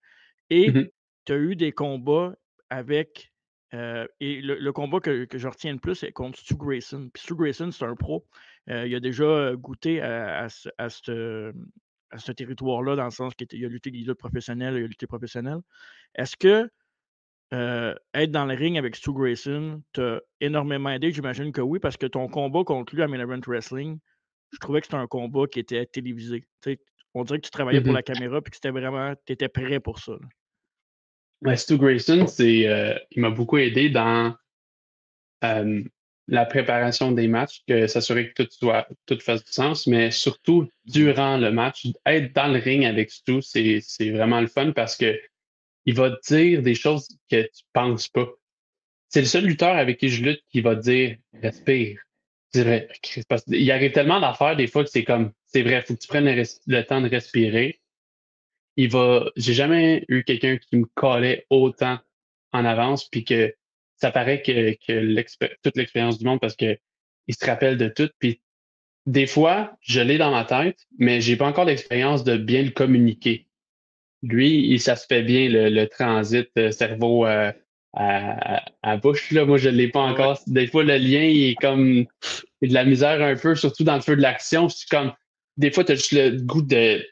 et Mhm, tu as eu des combats avec, et le combat que je retiens le plus, c'est contre Stu Grayson. Puis Stu Grayson, c'est un pro. Il a déjà, goûté à ce territoire-là, dans le sens qu'il a lutté des luttes professionnelles, il a lutté professionnel. Est-ce que être dans le ring avec Stu Grayson t'a énormément aidé? J'imagine que oui, parce que ton combat contre lui à Main Event Wrestling, je trouvais que c'était un combat qui était télévisé. Tu sais, on dirait que tu travaillais pour mhm. la caméra puis que c'était vraiment tu étais prêt pour ça, là. Ouais, Stu Grayson, il m'a beaucoup aidé dans euh, la préparation des matchs, que s'assurer que tout fasse du sens, mais surtout Mhm. durant le match, être dans le ring avec Stu, c'est vraiment le fun parce que il va te dire des choses que tu penses pas. C'est le seul lutteur avec qui je lutte qui va te dire respire. C'est vrai. Parce qu'il arrive tellement d'affaires des fois que c'est comme c'est vrai, il faut que tu prennes le temps de respirer. J'ai jamais eu quelqu'un qui me collait autant en avance, puis que ça paraît que toute l'expérience du monde parce que il se rappelle de tout. Puis des fois, je l'ai dans ma tête, mais j'ai pas encore l'expérience de bien le communiquer. Lui, ça se fait bien le transit cerveau à bouche. Là. Moi, je ne l'ai pas Ouais. encore. Des fois, le lien, il est comme il y a de la misère un peu, surtout dans le feu de l'action. C'est comme des fois, tu as juste le goût de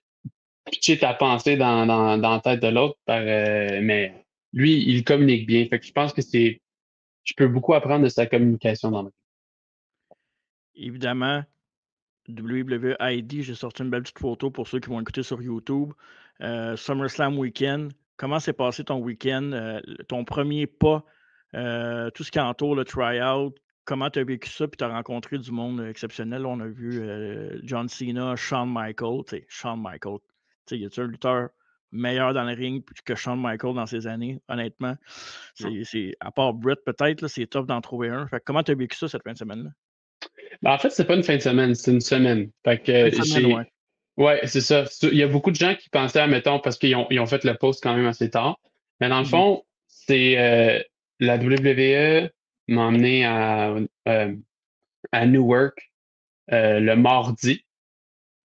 pitcher ta pensée dans la tête de l'autre, mais lui, il communique bien. Fait que je pense que je peux beaucoup apprendre de sa communication dans le Évidemment, WWID, j'ai sorti une belle petite photo pour ceux qui vont écouter sur YouTube. SummerSlam Weekend. Comment s'est passé ton week-end? Ton premier pas, tout ce qui entoure le tryout. Comment tu as vécu ça? Puis tu as rencontré du monde exceptionnel. On a vu John Cena, Shawn Michaels. Tu sais, Shawn Michaels. Tu sais, y a-t-il un lutteur meilleur dans le ring que Shawn Michaels dans ses années? Honnêtement, Non. à part Brett peut-être, là, c'est tough d'en trouver un. Fait que comment tu as vécu ça cette fin de semaine-là? Ben, en fait, c'est pas une fin de semaine, c'est une semaine. Fait que Fin de semaine, ouais. ouais, c'est ça. Il y a beaucoup de gens qui pensaient, mettons, parce qu'ils ont fait le post quand même assez tard. Mais dans le Mhm. fond, c'est la WWE m'a emmené à Newark le mardi.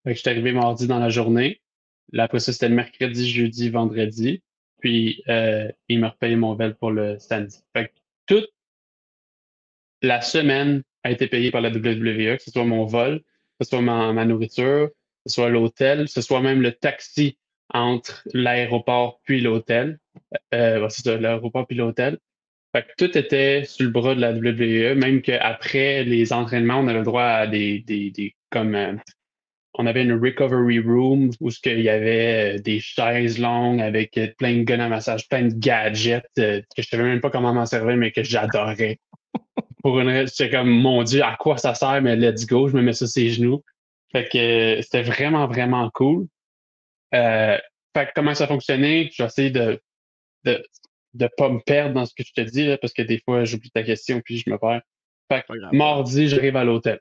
Fait que je suis arrivé mardi dans la journée. Là, après ça, c'était le mercredi, jeudi, vendredi. Puis il m'a repayé mon vol pour le samedi. Fait que toute la semaine a été payée par la WWE, que ce soit mon vol, que ce soit ma nourriture, que ce soit l'hôtel, que ce soit même le taxi entre l'aéroport puis l'hôtel. Ouais, c'est ça, l'aéroport puis l'hôtel. Fait que tout était sur le bras de la WWE, même qu'après les entraînements, on avait le droit à comme on avait une recovery room où il y avait des chaises longues avec plein de guns à massage, plein de gadgets que je savais même pas comment m'en servir, mais que j'adorais. J'étais comme, mon Dieu, à quoi ça sert, mais let's go, je me mets ça sur les genoux. Fait que c'était vraiment, vraiment cool. Euh, fait que comment ça fonctionnait? J'essaie de, de pas me perdre dans ce que je te dis, là, parce que des fois, j'oublie ta question puis je me perds. Fait que Pas grave, pas grave. mardi, j'arrive à l'hôtel.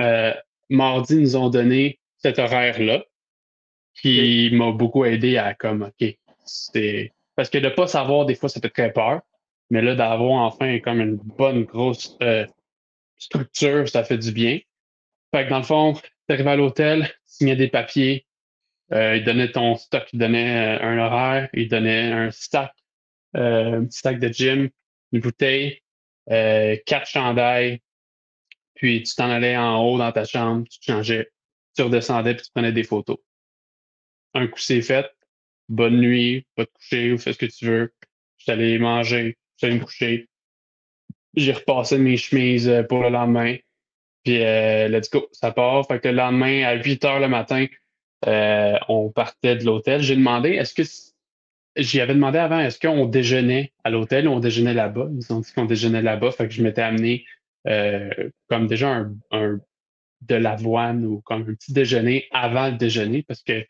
Euh, Mardi, ils nous ont donné cet horaire-là OK. qui m'a beaucoup aidé à comme, OK, c'est. Parce que de ne pas savoir, des fois, ça fait très peur. Mais là, d'avoir enfin comme une bonne grosse structure, ça fait du bien. Fait que dans le fond, tu arrives à l'hôtel, tu signais des papiers, il donnait ton stock, il donnait un horaire, il donnait un petit sac de gym, une bouteille, 4 chandails, puis tu t'en allais en haut dans ta chambre, tu te changeais, tu redescendais, puis tu prenais des photos. Un coup c'est fait, bonne nuit, va te coucher ou fais ce que tu veux. Je suis allé manger, je suis allé me coucher. J'ai repassé mes chemises pour le lendemain. Puis let's go, ça part. Fait que le lendemain, à 8 heures le matin, on partait de l'hôtel. J'ai demandé, j'y avais demandé avant, est-ce qu'on déjeunait à l'hôtel ou on déjeunait là-bas? Ils ont dit qu'on déjeunait là-bas. Fait que je m'étais amené comme déjà de l'avoine ou comme un petit déjeuner avant le déjeuner parce que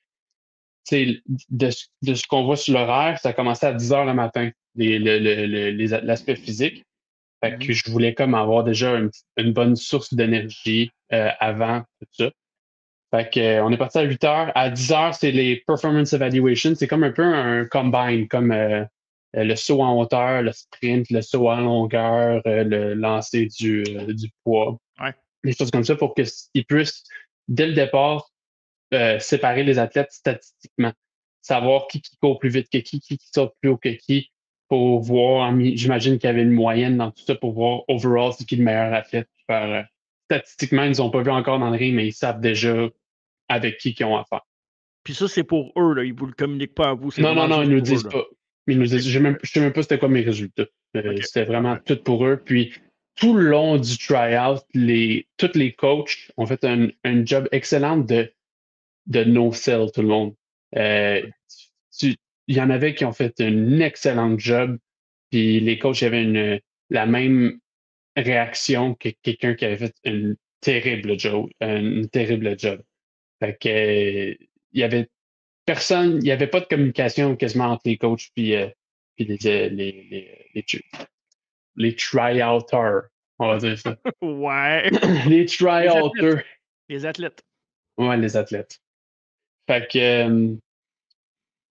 sais, de ce qu'on voit sur l'horaire, ça commençait à 10 heures le matin, l'aspect physique. Fait que Mhm. je voulais comme avoir déjà une bonne source d'énergie avant tout ça. Fait que, on est parti à 8 heures. À 10 heures, c'est les performance evaluation. C'est comme un peu un combine, comme le saut en hauteur, le sprint, le saut en longueur, le lancer du poids, Ouais. des choses comme ça pour qu'ils puissent, dès le départ, séparer les athlètes statistiquement. Savoir qui court plus vite que qui saute plus haut que qui, pour voir, j'imagine qu'il y avait une moyenne dans tout ça pour voir overall c'est qui le meilleur athlète. Statistiquement, ils n'ont pas vu encore dans le ring, mais ils savent déjà avec qui ils ont affaire. Puis ça, c'est pour eux, là. Ils vous le communiquent pas à vous. C'est Non, non, vraiment non, ils juste ne nous pour eux, disent là. pas. Ils nous OK. disent, je sais même pas c'était quoi mes résultats. OK. C'était vraiment Parfait. tout pour eux. Puis tout le long du tryout, tous les coachs ont fait un job excellent de no-sell tout le monde. Euh, il y en avait qui ont fait un excellent job, puis les coachs avaient la même réaction que quelqu'un qui avait fait une terrible job. Fait que, il y avait personne, il n'y avait pas de communication quasiment entre les coachs puis les try-outers, on va dire ça. Ouais. Les Les athlètes. try-outers, Les athlètes. ouais, les athlètes. Fait que,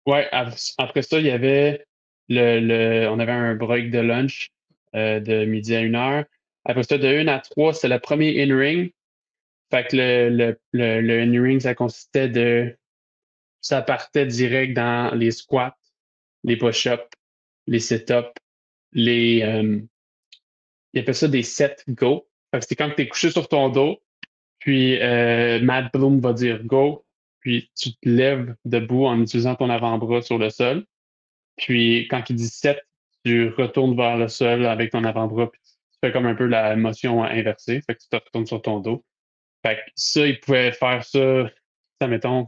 ouais, après ça, il y avait on avait un break de lunch de midi à 1 heure. Après ça, de 1 à 3, c'était le premier in-ring. Fait que le in-ring, ça partait direct dans les squats, les push-ups, les sit-ups, il appelle ça des set go. Fait que c'est quand tu es couché sur ton dos, puis Matt Bloom va dire go, puis tu te lèves debout en utilisant ton avant-bras sur le sol. Puis quand il dit set, tu retournes vers le sol avec ton avant-bras, puis tu fais comme un peu la motion inversée, fait que tu te retournes sur ton dos. Fait que ça, il pouvait faire ça mettons.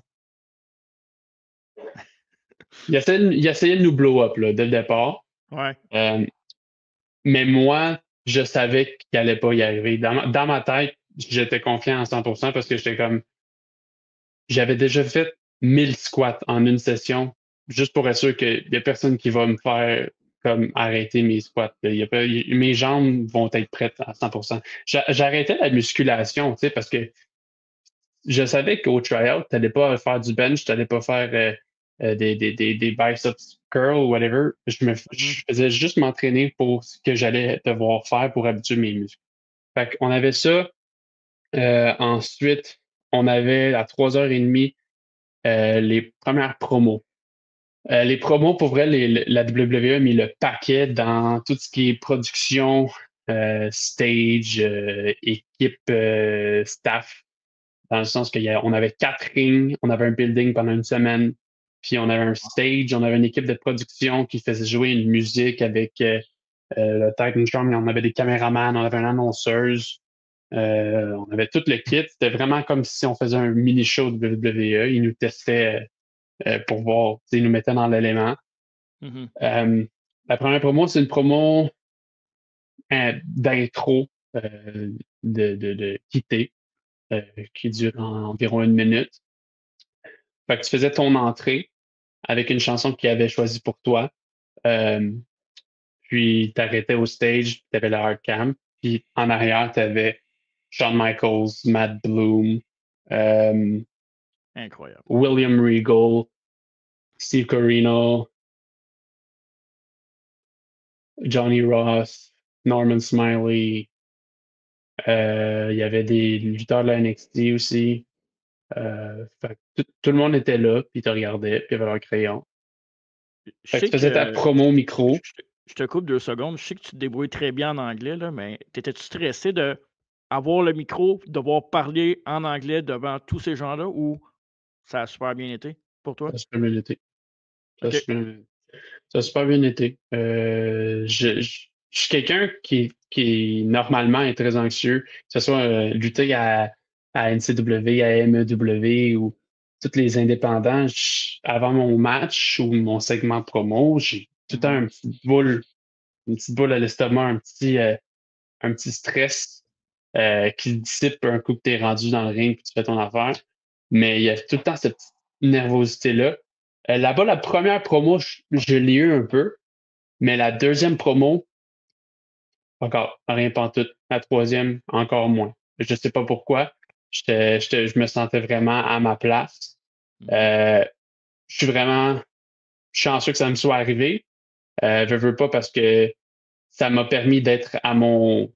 Il essayait de nous blow up là, dès le départ. Ouais. Euh, mais moi, je savais qu'il allait pas y arriver. Dans ma tête, j'étais confiant à 100% parce que j'avais déjà fait 1000 squats en une session, juste pour être sûr qu'il y a personne qui va me faire comme arrêter mes squats. Mes jambes vont être prêtes à 100%. J'arrêtais la musculation, tu sais, parce que je savais qu'au tryout, tu n'allais pas faire du bench, tu n'allais pas faire des biceps curl ou whatever. Mhm. Je faisais juste m'entraîner pour ce que j'allais devoir faire pour habituer mes muscles. Fait qu'on avait ça. Ensuite, on avait à 3h30 les premières promos. Les promos, pour vrai, la WWE a mis le paquet dans tout ce qui est production, stage, équipe, staff, dans le sens qu'on avait 4 rings, on avait un building pendant une semaine, puis on avait un stage, on avait une équipe de production qui faisait jouer une musique avec le Titan Drum, on avait des caméramans, on avait une annonceuse, on avait tout le kit. C'était vraiment comme si on faisait un mini-show de WWE. Ils nous testaient pour voir, ils nous mettaient dans l'élément. Mhm. Euh, la première promo, c'est une promo d'intro de quitter qui dure environ 1 minute. Fait que tu faisais ton entrée avec une chanson qu'il avait choisie pour toi. Euh, Puis tu arrêtais au stage, tu avais le hard cam. Puis en arrière, tu avais Shawn Michaels, Matt Bloom, euh, Incroyable. William Regal, Steve Corino, Johnny Ross, Norman Smiley. Il y avait des lutteurs de la NXT aussi. Fait que tout le monde était là, puis te regardait, puis il y avait leur crayon. Je Fait que tu sais faisais ta que promo au micro. je te coupe 2 secondes. Je sais que tu te débrouilles très bien en anglais, là, mais t'étais-tu stressé de avoir le micro, devoir parler en anglais devant tous ces gens-là ou ça a super bien été pour toi? Ça a super bien été. Ça a OK. super, ça a super bien été. Je suis quelqu'un qui normalement est très anxieux, que ce soit lutter à NCW, à MEW ou tous les indépendants. Avant mon match ou mon segment promo, j'ai tout le temps Mhm. une petite boule à l'estomac, un petit stress qui se dissipe un coup que tu es rendu dans le ring et tu fais ton affaire. Mais il y a tout le temps cette petite nervosité-là. Là-bas, la première promo, je l'ai eu un peu, mais la deuxième promo, encore, rien pantoute. La troisième, encore moins. Je ne sais pas pourquoi. Je me sentais vraiment à ma place. Mhm. Euh, je suis vraiment chanceux que ça me soit arrivé. Je veux pas parce que ça m'a permis d'être à mon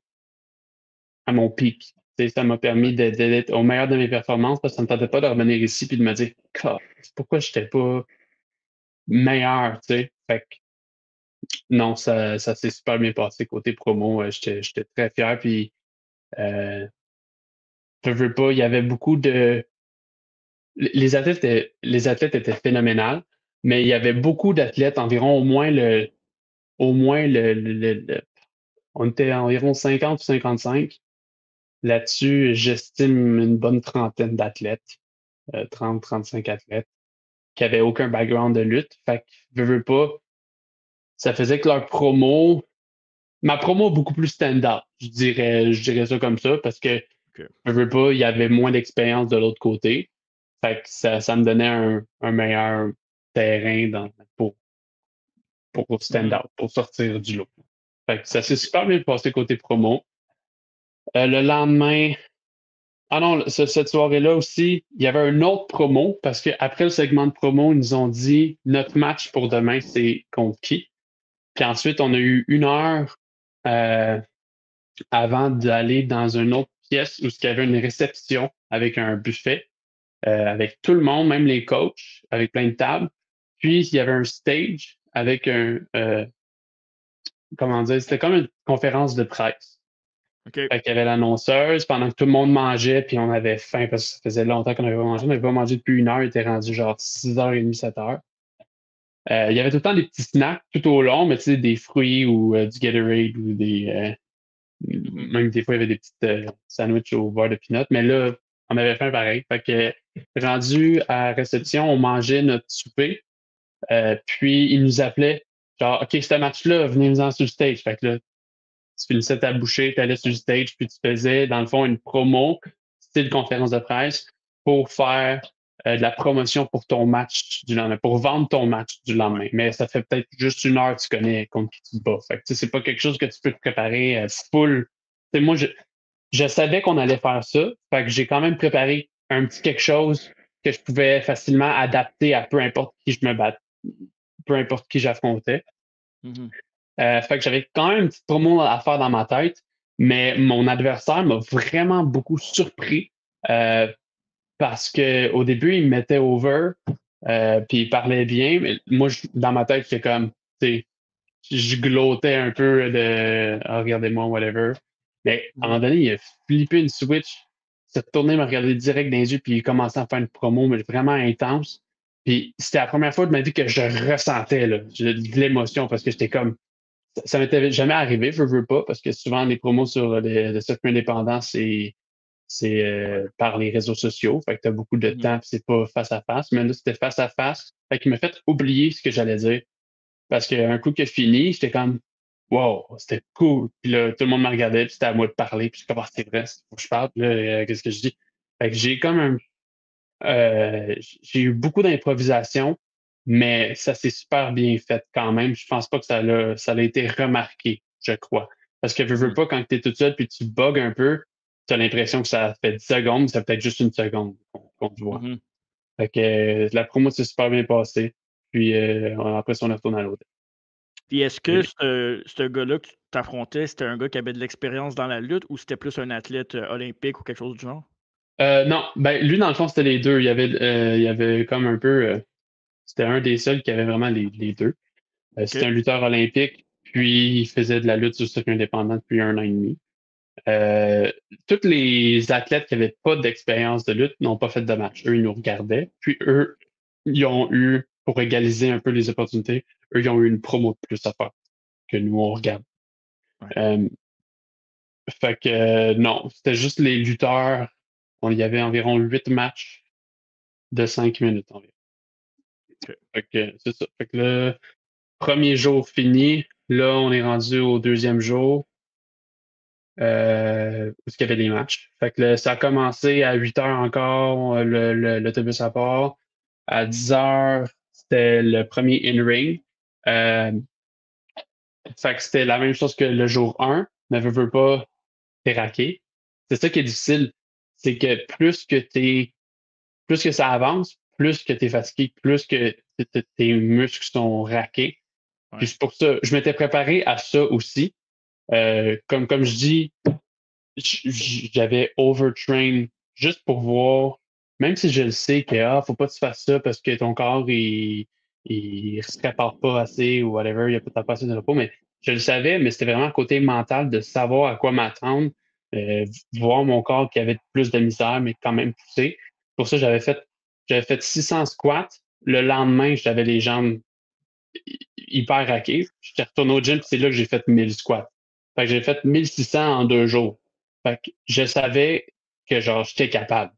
pic. Tu sais, ça m'a Ouais. permis d'être au meilleur de mes performances parce que ça ne me tentait pas de revenir ici et de me dire pourquoi je n'étais pas meilleur. Tu sais. Fait que non, ça s'est super bien passé côté promo. J'étais très fier. Puis euh, je veux pas, il y avait beaucoup de. Les athlètes étaient phénoménales, mais il y avait beaucoup d'athlètes, environ on était environ 50 ou 55. Là-dessus, j'estime une bonne trentaine d'athlètes, 30, 35 athlètes. qui n'avaient aucun background de lutte. Fait que, veux pas, ça faisait que leur promo, ma promo beaucoup plus stand-up, je dirais ça comme ça, parce que, OK. veux pas, il y avait moins d'expérience de l'autre côté. Fait que ça me donnait un meilleur terrain pour Mhm. stand-out, pour sortir du lot. Fait que ça s'est super bien passé côté promo. Le lendemain, ah non, cette soirée-là aussi, il y avait un autre promo parce qu'après le segment de promo, ils nous ont dit notre match pour demain, c'est contre qui? Puis ensuite, on a eu 1 heure euh, avant d'aller dans une autre pièce où il y avait une réception avec un buffet, avec tout le monde, même les coachs, avec plein de tables. Puis il y avait un stage avec comment dire, c'était comme une conférence de presse. OK. Fait qu'il y avait l'annonceuse pendant que tout le monde mangeait, puis on avait faim parce que ça faisait longtemps qu'on n'avait pas mangé. On n'avait pas mangé depuis 1 heure, il était rendu genre 6h30, 7h. Il y avait tout le temps des petits snacks tout au long, mais tu sais, des fruits ou du Gatorade ou Mhm. même des fois, il y avait des petites sandwichs au beurre de peanut. Mais là, on avait faim pareil. Fait que rendu à réception, on mangeait notre souper. Puis ils nous appelaient genre, OK, ce match-là, venez-en sur le stage. Fait que là, tu finissais ta bouchée, tu allais sur le stage, puis tu faisais, dans le fond, une promo, style conférence de presse, pour faire de la promotion pour ton match du lendemain, pour vendre ton match du Ouais. lendemain. Mais ça fait peut-être juste 1 heure que tu connais contre qui tu te bats. Fait que, tu sais, c'est pas quelque chose que tu peux te préparer full. Tu sais, moi, je savais qu'on allait faire ça. Fait que j'ai quand même préparé un petit quelque chose que je pouvais facilement adapter à peu importe qui je me batte, peu importe qui j'affrontais. Mhm. Fait que j'avais quand même une petite promo à faire dans ma tête, mais mon adversaire m'a vraiment beaucoup surpris euh, parce qu'au début, il me mettait over, puis il parlait bien, mais moi, dans ma tête, j'étais comme, tu sais, je glottais un peu de ah, regardez-moi, whatever. Mais à un Mhm. moment donné, il a flippé une switch, il s'est retourné, me regarder direct dans les yeux, puis il commençait à faire une promo, mais vraiment intense. Puis c'était la première fois de ma vie que je ressentais là, de l'émotion parce que j'étais comme ça m'était jamais arrivé, je veux pas, parce que souvent les promos sur le circuit indépendant, c'est par les réseaux sociaux. Fait que tu as beaucoup de Mhm. temps, puis c'est pas face à face. Mais là, c'était face à face. Fait qu'il m'a fait oublier ce que j'allais dire. Parce qu'un coup que fini, j'étais comme wow, c'était cool. Puis là, tout le monde me regardait, puis c'était à moi de parler. Puis je suis comme ah, c'est vrai, faut que je parle. Puis là, qu'est-ce que je dis? Fait que j'ai comme j'ai eu beaucoup d'improvisation, mais ça s'est super bien fait quand même. Je pense pas que ça a été remarqué, je crois. Parce que veux Mhm. pas, quand tu es tout seul puis tu bugs un peu, tu as l'impression que ça fait 10 secondes, mais c'est peut-être juste 1 seconde qu'on te voit. Mhm. Fait que la promo s'est super bien passée. Puis après ça, on est retourné à l'hôtel. Puis est-ce que Et, ce gars-là que tu t'affrontais, c'était un gars qui avait de l'expérience dans la lutte ou c'était plus un athlète, olympique ou quelque chose du genre? non, ben lui, dans le fond, c'était les deux. Il y avait comme un peu. C'était un des seuls qui avait vraiment les deux. C'était OK. un lutteur olympique, puis il faisait de la lutte sur le circuit indépendant depuis 1 an et demi. Euh, Tous les athlètes qui n'avaient pas d'expérience de lutte n'ont pas fait de match. Eux, ils nous regardaient. Puis eux, ils ont eu, pour égaliser un peu les opportunités, eux, ils ont eu une promo de plus à faire que nous, on regarde. Ouais. Euh, Fait que non, c'était juste les lutteurs. Il y avait environ 8 matchs de 5 minutes environ. OK. Fait que c'est ça. Fait que le premier jour fini. Là, on est rendu au deuxième jour. Où il y avait des matchs. Fait que ça a commencé à 8 heures encore, l'autobus à part. À 10 heures, c'était le premier in-ring. Euh, Fait que c'était la même chose que le jour 1, mais veux pas, t'es raqué. C'est ça qui est difficile. C'est que plus que ça avance, plus que tu es fatigué, plus que tes muscles sont raqués. Puis Ouais. c'est pour ça, je m'étais préparé à ça aussi. Comme je dis, j'avais overtrain juste pour voir, même si je le sais que faut pas que tu fasses ça parce que ton corps il se prépare pas assez ou whatever, il n'y a pas assez de repos, mais je le savais, mais c'était vraiment côté mental de savoir à quoi m'attendre, euh, voir mon corps qui avait plus de misère, mais quand même poussé. Pour ça, j'avais fait 600 squats. Le lendemain, j'avais les jambes hyper raquées. J'étais retourné au gym, puis c'est là que j'ai fait 1000 squats. Fait que j'ai fait 1600 en 2 jours. Fait que je savais que genre j'étais capable.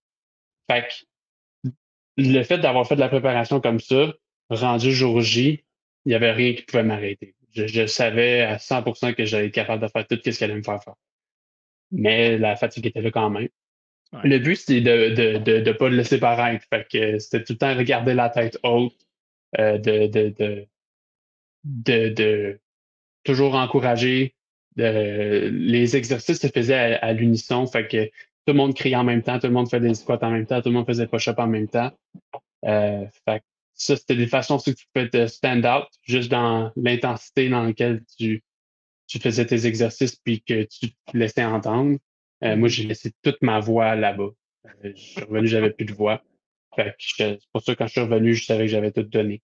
Fait que le fait d'avoir fait de la préparation comme ça, rendu jour J, il n'y avait rien qui pouvait m'arrêter. Je savais à 100% que j'allais être capable de faire tout ce qu'elle allait me faire faire. Mais la fatigue était là quand même. Ouais. Le but, c'est de pas le laisser paraître. Fait que c'était tout le temps regarder la tête haute, euh, de, de, de, de toujours encourager. Les exercices se faisaient à l'unisson. Fait que tout le monde criait en même temps, tout le monde faisait des squats en même temps, tout le monde faisait push-up en même temps. Fait que ça, c'était des façons aussi que tu pouvais te stand out, juste dans l'intensité dans laquelle tu faisais tes exercices puis que tu te laissais entendre. Moi, Mhm. j'ai laissé toute ma voix là-bas. Je suis revenu, j'avais plus de voix. Fait que c'est pour ça que quand je suis revenu, je savais que j'avais tout donné.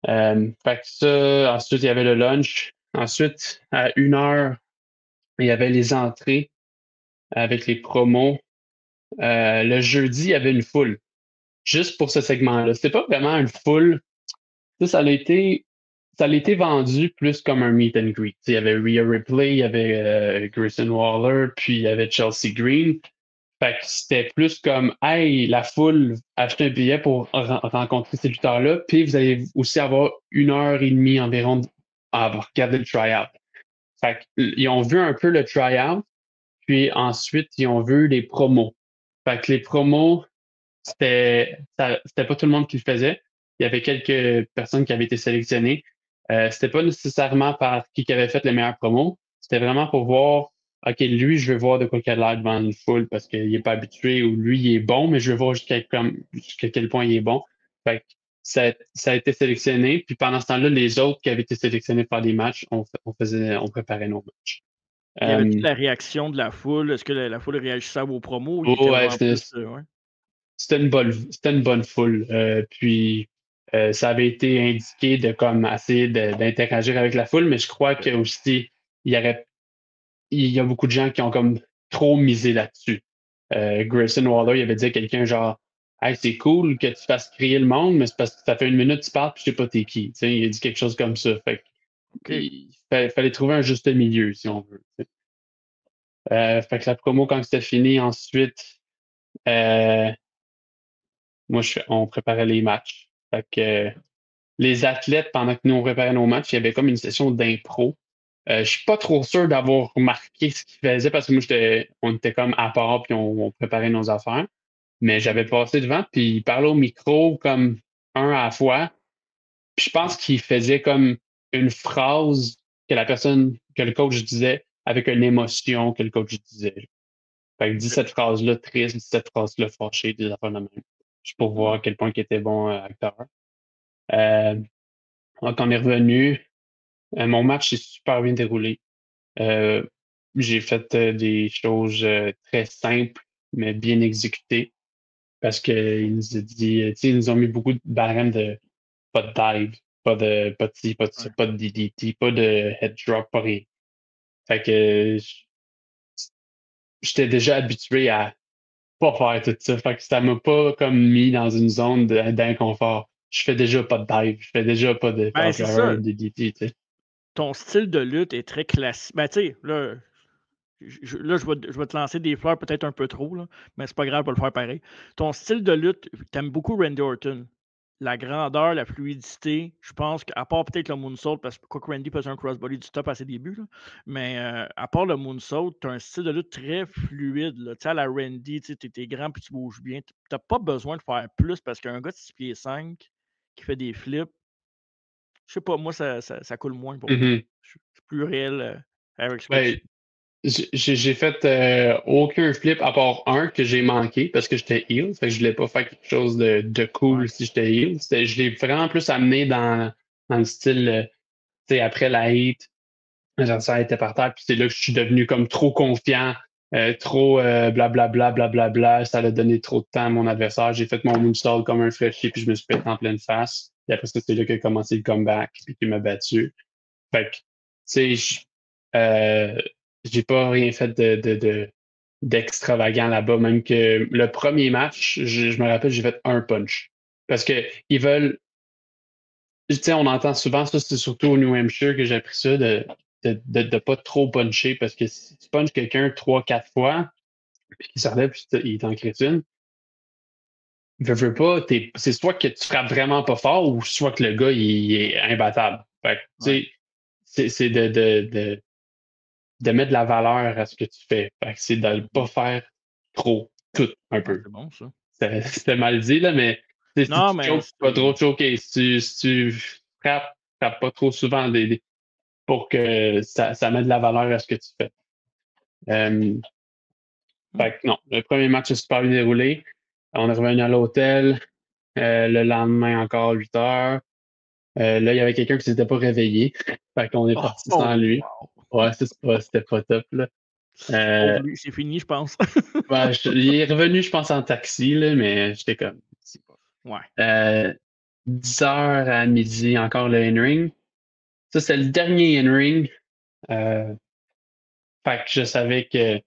Fait que ça, ensuite, il y avait le lunch. Ensuite, à 1 heure, il y avait les entrées avec les promos. Le jeudi, il y avait une foule, juste pour ce segment-là. C'était pas vraiment une foule. Ça a été vendu plus comme un meet and greet. Il y avait Rhea Ripley, il y avait Grayson Waller, puis il y avait Chelsea Green. Fait que c'était plus comme, hey, la foule, achetez un billet pour rencontrer ces lutteurs-là, puis vous allez aussi avoir 1 heure et demie environ à regarder le try-out. Fait qu'ils ont vu un peu le try-out, puis ensuite, ils ont vu les promos. Fait que les promos, c'était pas tout le monde qui le faisait. Il y avait quelques personnes qui avaient été sélectionnées. C'était pas nécessairement par qui avait fait les meilleures promos. C'était vraiment pour voir, OK, lui, je veux voir de quoi il a l'air devant une foule parce qu'il n'est pas habitué ou lui, il est bon, mais je veux voir jusqu'à quel point il est bon. Fait que ça a été sélectionné. Puis pendant ce temps-là, les autres qui avaient été sélectionnés pour des matchs, on préparait nos matchs. Y avait-tu Euh, la réaction de la foule? Est-ce que la foule réagissait à vos promos ou il était oh, ouais, vraiment plus, ouais? c'était une bonne foule. Puis ça avait été indiqué de comme essayer d'interagir avec la foule, mais je crois que aussi il y a beaucoup de gens qui ont comme trop misé là-dessus. Grayson Waller, il avait dit à quelqu'un genre, hey, c'est cool que tu fasses crier le monde, mais c'est parce que ça fait 1 minute que tu parles, puis je sais pas t'es qui. Tu sais, il a dit quelque chose comme ça. Fait que OK. il fallait trouver un juste milieu, si on veut. Fait que la promo, quand c'était fini, ensuite, euh, moi, on préparait les matchs. Fait que les athlètes, pendant que nous, on préparait nos matchs, il y avait comme une session d'impro. Je suis pas trop sûr d'avoir remarqué ce qu'ils faisaient parce que moi, on était comme à part puis on préparait nos affaires. Mais Mmh. j'avais passé devant puis ils parlaient au micro comme un à la fois. Puis je pense qu'ils faisaient comme une phrase que le coach disait avec une émotion que le coach disait. Fait que dit OK. cette phrase-là triste, dit cette phrase-là fâchée, des affaires de même. Juste pour voir Mmh. à quel point il était bon acteur. Euh, quand on est revenu, mon match s'est super bien déroulé. Euh, j'ai fait des choses très simples, mais bien exécutées. Parce qu'ils nous a dit, tu sais, ils nous ont mis beaucoup de barèmes de pas de dive, pas de ci, pas de ça, Ouais. pas de DDT, pas de head drop, pas rien. Fait que j'étais déjà habitué à pas faire tout ça. Fait que ça m'a pas comme mis dans une zone d'inconfort. Je fais déjà pas de dive, je fais déjà pas de Ben, power c'est driver, ça. DDT, tu sais. Ton style de lutte est très classique. Ben, tu sais, là, je vais te lancer des fleurs peut-être un peu trop, là, mais c'est pas grave, je vais le faire pareil. Ton style de lutte, tu beaucoup Randy Orton. La grandeur, la fluidité, je pense qu'à part peut-être le moonsault, parce que quoique Randy faisait un crossbody du top à ses débuts, là, mais à part le moonsault, tu as un style de lutte très fluide, là. Tu sais, à la Randy, tu sais, tu es grand puis tu bouges bien. Tu pas besoin de faire plus parce qu'un gars de 6 pieds 5 qui fait des flips, je sais pas, moi, ça coule moins pour moi. Mhm. C'est plus réel, à Ben, expression. j'ai fait aucun flip à part un que j'ai manqué parce que j'étais heal. Fait que je voulais pas faire quelque chose de Ouais. cool si j'étais heal. Je l'ai vraiment plus amené dans le style, tu sais, après la hit, l'adversaire était par terre, puis c'est là que je suis devenu comme trop confiant, trop blablabla, blablabla. Ça a donné trop de temps à mon adversaire. J'ai fait mon moonsault comme un fraîchier, puis je me suis pété en pleine face. Et après ça, c'est là qu'a commencé le comeback, puis qu'il m'a battu. Fait que, tu sais, euh, j'ai pas rien fait d'extravagant là-bas. Même que le premier match, je me rappelle, j'ai fait un punch. Parce que ils veulent, tu sais, on entend souvent ça, c'est surtout au New Hampshire que j'ai appris ça, de pas trop puncher. Parce que si tu punches quelqu'un 3, 4 fois, puis qu'il se relève, puis il est en crétine, veux pas, c'est soit que tu frappes vraiment pas fort ou soit que le gars, il est imbattable. Fait que, Ouais, tu sais, c'est de mettre de la valeur à ce que tu fais. Fait que c'est de ne pas mhm. faire trop, tout, un Ah, peu. c'est bon, ça. C'était mal dit, là, mais tu sais, si Non, tu mais chokes, pas trop choquer. Si tu frappes, frappes pas trop souvent pour que ça mette de la valeur à ce que tu fais. Euh, hmm. Fait que non, le premier match a super bien déroulé. On est revenu à l'hôtel. Le lendemain, encore 8 heures. Là, il y avait quelqu'un qui s'était pas réveillé. Fait qu'on est Oh, parti sans oh, lui. wow. Ouais, c'était pas top, là. Pauvre Euh, lui, c'est fini, je pense. ben, il est revenu, je pense, en taxi, là, mais j'étais comme. C'est pas. Ouais. 10 heures à midi, encore le in-ring. Ça, c'est le dernier in-ring. Euh, Fait que je savais que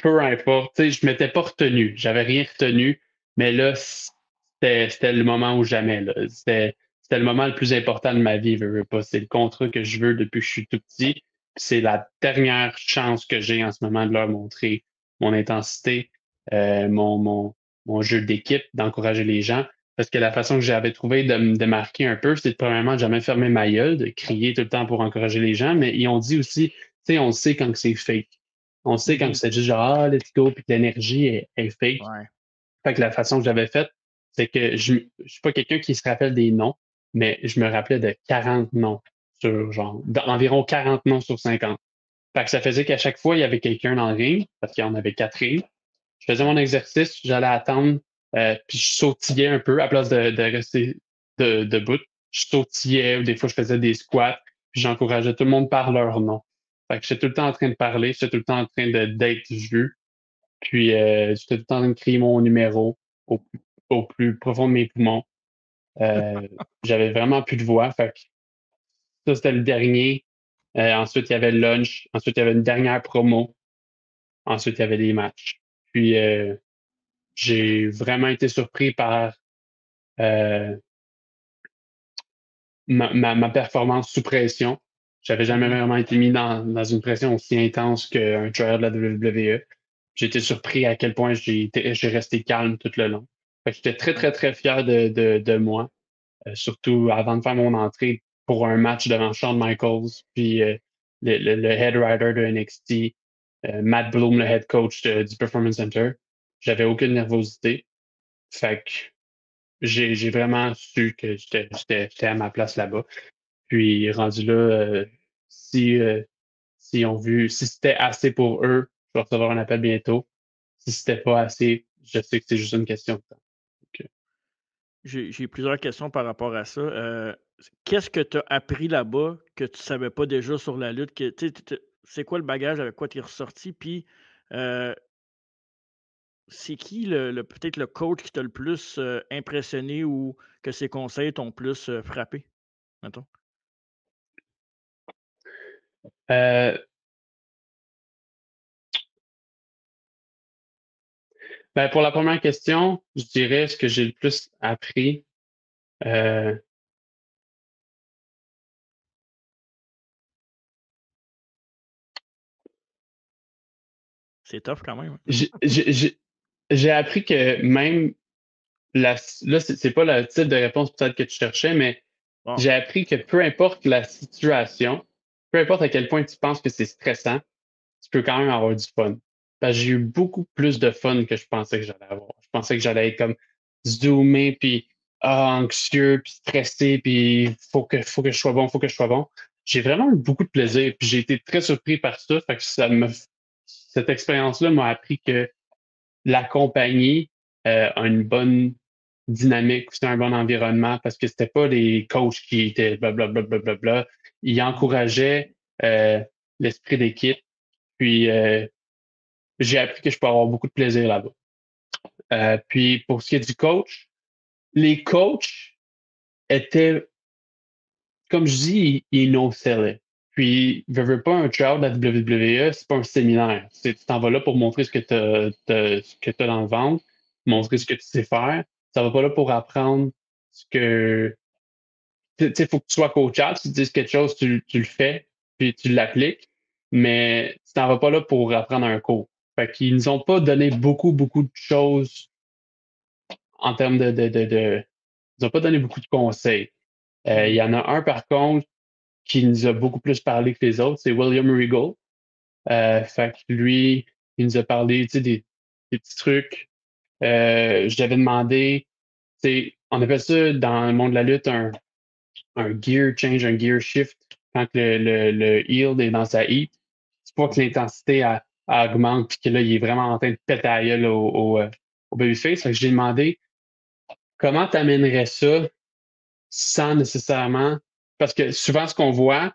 peu importe, tu sais, je m'étais pas retenu. J'avais rien retenu, mais là, c'était le moment ou jamais, là. C'était le moment le plus important de ma vie, veux pas. C'est le contrat que je veux depuis que je suis tout petit. C'est la dernière chance que j'ai en ce moment de leur montrer mon intensité, mon jeu d'équipe, d'encourager les gens. Parce que la façon que j'avais trouvé de me démarquer un peu, c'est de premièrement de jamais fermer ma gueule, de crier tout le temps pour encourager les gens, mais ils ont dit aussi, tu sais, on sait quand c'est fake. On sait quand Mhm. c'est juste genre, ah, let's go, puis que l'énergie est fake. Ouais. Fait que la façon que j'avais faite, c'est que je suis pas quelqu'un qui se rappelle des noms, mais je me rappelais de 40 noms sur genre, environ 40 noms sur 50. Fait que ça faisait qu'à chaque fois, il y avait quelqu'un dans le ring, parce qu'il y en avait 4 rings. Je faisais mon exercice, j'allais attendre, puis je sautillais un peu à place de rester debout. Je sautillais, ou des fois, je faisais des squats, puis j'encourageais tout le monde par leur nom. Fait que j'étais tout le temps en train de parler, j'étais tout le temps en train d'être vu, puis j'étais tout le temps en train de crier mon numéro au, au plus profond de mes poumons. Euh, J'avais vraiment plus de voix, fait que ça, c'était le dernier. Ensuite, il y avait le lunch. Ensuite, il y avait une dernière promo. Ensuite, il y avait des matchs. Puis, j'ai vraiment été surpris par euh, ma performance sous pression. J'avais jamais Mhm. vraiment été mis dans une pression aussi intense qu'un joueur de la WWE. J'ai été surpris à quel point j'ai resté calme tout le long. Fait que j'étais très, Ouais. très, très fier de moi, surtout avant de faire mon entrée pour un match devant Shawn Michaels, puis le head writer de NXT, Matt Bloom, le head coach du Performance Center. J'avais aucune nervosité. Fait que j'ai vraiment su que j'étais à ma place là-bas. Puis rendu là, si, euh, si c'était assez pour eux, je vais recevoir un appel bientôt. Si c'était pas assez, je sais que c'est juste une question de temps. Donc, J'ai plusieurs questions par rapport à ça. Qu'est-ce que tu as appris là-bas que tu savais pas déjà sur la lutte? Que, tu sais, c'est quoi le bagage avec quoi tu es ressorti? Puis, euh, c'est qui peut-être le coach qui t'a le plus impressionné ou que ses conseils t'ont plus frappé, mettons? euh, ben, pour la première question, je dirais ce que j'ai le plus appris. euh, C'est tough quand même. j'ai j'ai- j'ai- j'ai appris que même là, c'est pas le type de réponse peut-être que tu cherchais, mais Bon, j'ai appris que peu importe la situation, peu importe à quel point tu penses que c'est stressant, tu peux quand même avoir du fun. Parce que j'ai eu beaucoup plus de fun que je pensais que j'allais avoir. Je pensais que j'allais être comme zoomé, puis anxieux, puis stressé, puis faut que je sois bon, faut que je sois bon. J'ai vraiment eu beaucoup de plaisir, puis j'ai été très surpris par ça. Fait que cette expérience-là m'a appris que la compagnie a une bonne dynamique, c'est un bon environnement, parce que c'était pas des coachs qui étaient blablabla. Bla, bla, bla, bla. Ils mmh, encourageaient l'esprit d'équipe. Puis j'ai appris que je peux avoir beaucoup de plaisir là-bas. Puis pour ce qui est du coach, les coachs étaient, comme je dis, ils no-sellaient. Puis, veux pas un trial de la WWE, c'est pas un séminaire. Tu t'en vas là pour montrer ce que t'as dans le ventre, montrer ce que tu sais faire. Ça va pas là pour apprendre ce que. Tu sais, il faut que tu sois coachable. Si tu dis quelque chose, tu le fais, puis tu l'appliques. Mais tu t'en vas pas là pour apprendre un cours. Fait qu'ils nous ont pas donné beaucoup, beaucoup de choses en termes ils ont pas donné beaucoup de conseils. Il Mhm. y en a un, par contre, qui nous a beaucoup plus parlé que les autres, c'est William Regal. Fait que lui, il nous a parlé, tu sais, des petits trucs. Je lui avais demandé, tu sais, on appelle ça dans le monde de la lutte un gear change, un gear shift. Quand le heel est dans sa heat, tu vois que l'intensité augmente puis que là, il est vraiment en train de péter la gueule au babyface. Fait que j'ai demandé comment tu amènerais ça sans nécessairement. Parce que souvent, ce qu'on voit,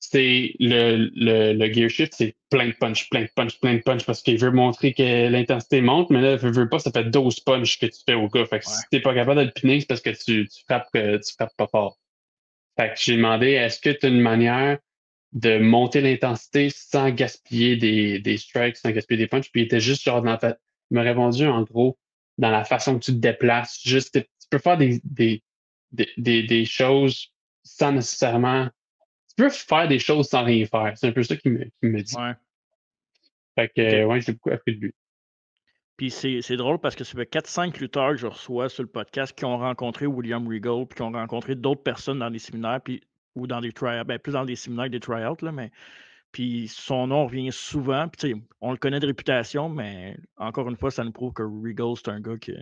c'est le gear shift, c'est plein de punch, plein de punch, plein de punch, parce qu'il veut montrer que l'intensité monte, mais là, veut pas, ça fait 12 punch que tu fais au gars. Fait que Ouais, si t'es pas capable de le piner, c'est parce que tu frappes pas fort. Fait que j'ai demandé, est-ce que tu as une manière de monter l'intensité sans gaspiller des strikes, sans gaspiller des punches? Puis il était juste genre il m'a répondu en gros, dans la façon que tu te déplaces, juste, tu peux faire des choses sans nécessairement. Tu peux faire des choses sans rien faire. C'est un peu ça qu'il me dit. ouais. Fait que, OK. ouais, j'ai beaucoup appris de lui. Puis c'est drôle parce que ça fait 4-5 lutteurs que je reçois sur le podcast qui ont rencontré William Regal, puis qui ont rencontré d'autres personnes dans des séminaires, puis ou dans des try ben, plus dans des séminaires que des try-outs, là, mais puis son nom revient souvent. Puis, tu sais, on le connaît de réputation, mais encore une fois, ça nous prouve que Regal, c'est un gars qui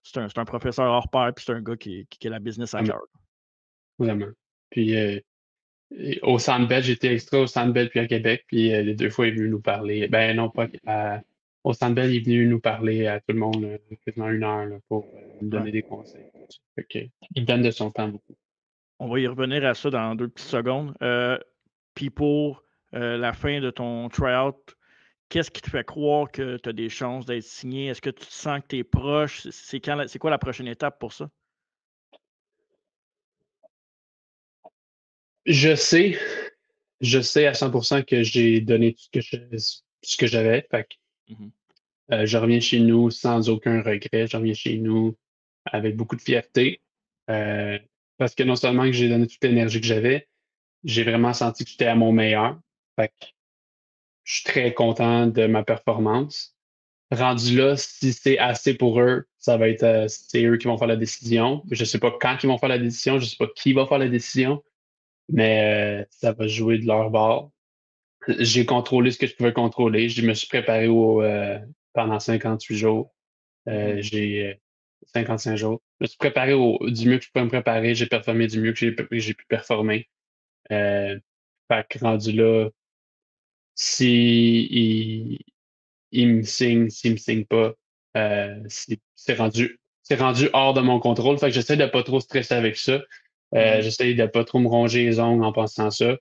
c'est un professeur hors pair, puis c'est un gars qui a la business à Vraiment. cœur. Vraiment. Puis et au Sandbell, j'étais extra au Sandbell puis à Québec, puis les deux fois, il est venu nous parler. Ben non, pas au Sandbell, il est venu nous parler à tout le monde quasiment 1 heure là, pour nous Ouais. donner des conseils. Fait que, il donne de son temps beaucoup. On va y revenir à ça dans 2 petites secondes. Puis pour, la fin de ton tryout, qu'est-ce qui te fait croire que tu as des chances d'être signé? Est-ce que tu sens que tu es proche? C'est quoi la prochaine étape pour ça? Je sais, je sais à 100% que j'ai donné tout ce que j'avais. Fait que, Mmh. je reviens chez nous sans aucun regret. Je reviens chez nous avec beaucoup de fierté. euh, Parce que non seulement que j'ai donné toute l'énergie que j'avais, j'ai vraiment senti que j'étais à mon meilleur. Fait que je suis très content de ma performance. Rendu là, si c'est assez pour eux, ça va être, c'est eux qui vont faire la décision. Je sais pas quand ils vont faire la décision, je sais pas qui va faire la décision, mais ça va jouer de leur bord. J'ai contrôlé ce que je pouvais contrôler. Je me suis préparé pendant 58 jours. Mmh. J'ai 55 jours. Je me suis préparé du mieux que je pouvais me préparer. J'ai performé du mieux que j'ai pu performer. Euh, Fait que rendu là, si il me signe, s'il me signe pas, c'est rendu hors de mon contrôle. Fait que j'essaie de pas trop stresser avec ça. Mmh. J'essaie de pas trop me ronger les ongles en pensant ça.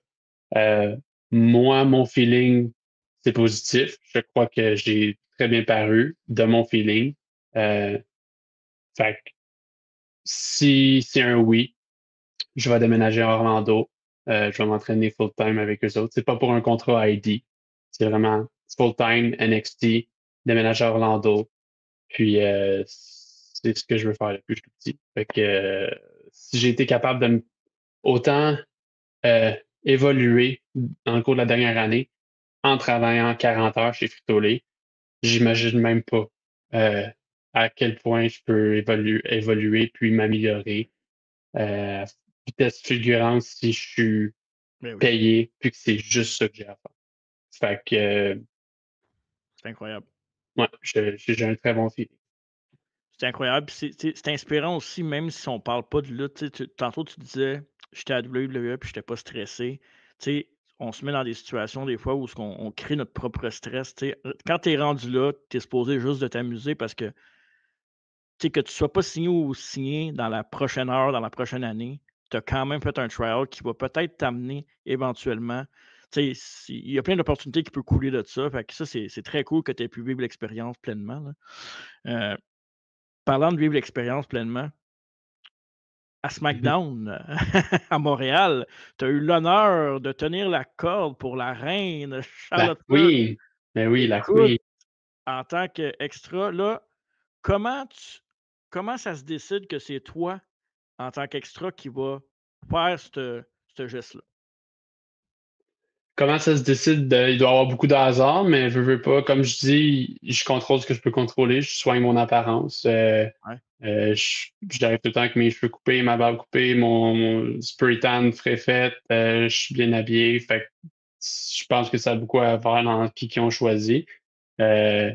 Euh, Moi, mon feeling, c'est positif. Je crois que j'ai très bien paru de mon feeling. Euh, Fait que si c'est un oui, je vais déménager à Orlando. Je vais m'entraîner full-time avec eux autres. C'est pas pour un contrat ID. C'est vraiment full-time, NXT, déménager à Orlando. Puis c'est ce que je veux faire depuis que je suis tout petit. Fait que si j'ai été capable autant euh, évoluer dans le cours de la dernière année en travaillant 40 heures chez Frito-Lay, j'imagine même pas euh, à quel point je peux évoluer puis m'améliorer à vitesse fulgurante si je suis Ben oui, payé puis que c'est juste ça que j'ai à faire. Fait que c'est incroyable. ouais, j'ai un très bon feeling. C'est incroyable, puis c'est inspirant aussi, même si on parle pas de lutte, tantôt tu disais: «J'étais à WWE puis j'étais pas stressé». Tu sais, on se met dans des situations des fois où ce qu'on on crée notre propre stress, tu sais. Quand tu es rendu là, tu es supposé juste de t'amuser parce que, tu sais, que tu sois pas signé ou signé dans la prochaine heure, dans la prochaine année, tu as quand même fait un tryout qui va peut-être t'amener éventuellement, tu sais, il y a plein d'opportunités qui peuvent couler de ça, fait que ça, c'est très cool que tu aies pu vivre l'expérience pleinement, là. Parlant de vivre l'expérience pleinement, à Mhm. SmackDown, à Montréal, tu as eu l'honneur de tenir la corde pour la reine La Charlotte Flair. Queen, ben oui, la Écoute, Queen. en tant qu'extra, là, comment tu comment ça se décide que c'est toi, en tant qu'extra, qui va faire ce geste-là? comment ça se décide? Il doit y avoir beaucoup de hasard, mais je veux pas. Comme je dis, je contrôle ce que je peux contrôler. Je soigne mon apparence. Ouais. J'arrive tout le temps avec mes cheveux coupés, ma barbe coupée, mon spray tan frais fait. Je suis bien habillé. Fait que je pense que ça a beaucoup à voir dans qui ont choisi. Euh,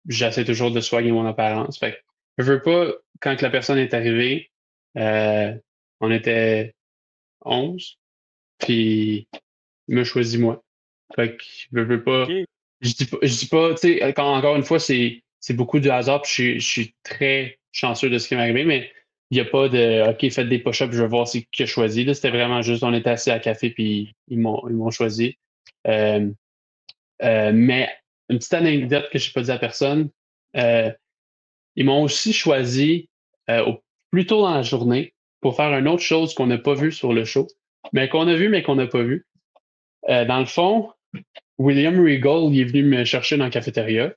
J'essaie toujours de soigner mon apparence. Fait que je veux pas, quand que la personne est arrivée, euh, on était 11, puis il m'a choisi moi. Fait que je veux pas. OK. Je dis pas, tu sais, quand encore une fois, c'est beaucoup de hasard, puis je suis très chanceux de ce qui m'est arrivé, mais il n'y a pas de OK, faites des push-ups, je vais voir c'est qui a choisi. Là, c'était vraiment juste, on était assis à café, puis ils m'ont choisi. Euh, mais une petite anecdote que je n'ai pas dit à personne, euh, ils m'ont aussi choisi plus tôt dans la journée pour faire une autre chose qu'on n'a pas vue sur le show, mais qu'on a vu, mais qu'on n'a pas vu. Dans le fond, William Regal, il est venu me chercher dans la cafétéria.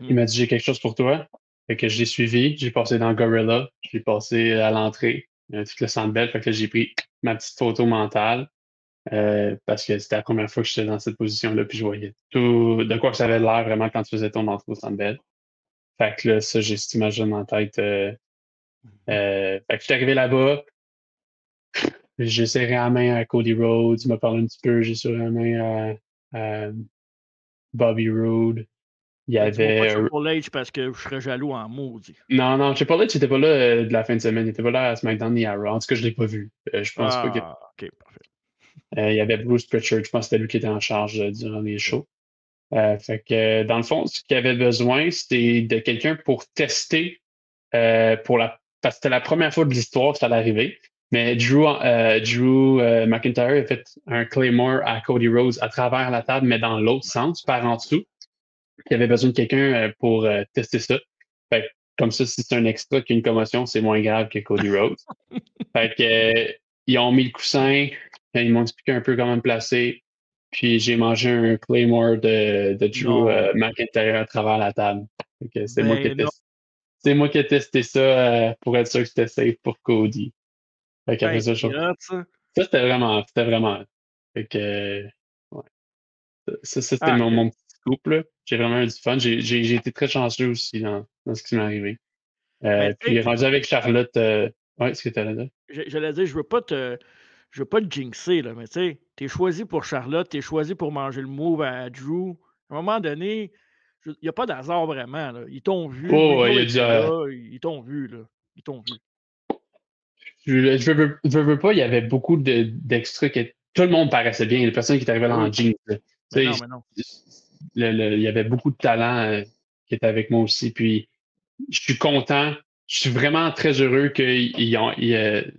Il Mmh. m'a dit, j'ai quelque chose pour toi. Fait que je l'ai suivi. J'ai passé dans Gorilla. J'ai passé à l'entrée, tout le centre belle. Fait que là, j'ai pris ma petite photo mentale. Parce que c'était la première fois que j'étais dans cette position-là, puis je voyais tout de quoi que ça avait l'air vraiment quand tu faisais ton entrée au centre belle. Fait que là, ça, j'ai cette image en tête. Mmh. Fait que je suis arrivé là-bas, j'ai serré la main à Cody Rhodes, il m'a parlé un petit peu, j'ai serré la main à Bobby Roode. Il y Ben, dis-moi pas avait Triple H parce que je serais jaloux en maudit. non, non, Triple H n'était pas là de la fin de semaine. Il était pas là à SmackDown ni à Raw. En tout cas, je ne l'ai pas vu. Je pense pas que. Ah, OK, parfait. Il y avait Bruce Pritchard. Je pense que c'était lui qui était en charge durant les OK. shows. Fait que, dans le fond, ce qu'il avait besoin, c'était de quelqu'un pour tester parce que c'était la première fois de l'histoire que ça allait arriver. Mais Drew McIntyre a fait un Claymore à Cody Rhodes à travers la table, mais dans l'autre sens, par en dessous. Il avait besoin de quelqu'un pour tester ça. Fait que, comme ça, si c'est un extra qui a une commotion, c'est moins grave que Cody Rhodes. Fait que, ils ont mis le coussin, ils m'ont expliqué un peu comment me placer, puis j'ai mangé un Claymore de Drew Non. McIntyre à travers la table. Fait que Ben non. c'est moi qui ai testé ça pour être sûr que c'était safe pour Cody. Fait qu'après Ben, ça, c'est hot ça. ça c'était vraiment hot. Fait que, ouais. Ça, c'était Ah, mon petit scoop, là. J'ai vraiment eu du fun. J'ai été très chanceux aussi dans ce qui m'est arrivé. mais tu sais, Puis rendu avec Charlotte, ouais, ce que tu allais dire? j'allais dire, je veux pas te jinxer, là, mais tu sais, tu es choisi pour Charlotte, tu es choisi pour manger le move à Drew. À un moment donné, il y a pas d'hasard vraiment, là. Ils t'ont vu, Oh, ouais, il Regal y a du, était là, ils t'ont vu, là. Ils t'ont vu. veux pas, il y avait beaucoup d'extras que tout le monde paraissait bien. Les personnes qui étaient Ben arrivées en oui. jeans, là. Tu sais, Mais non. il y avait beaucoup de talent qui était avec moi aussi. Puis je suis content. Je suis vraiment très heureux que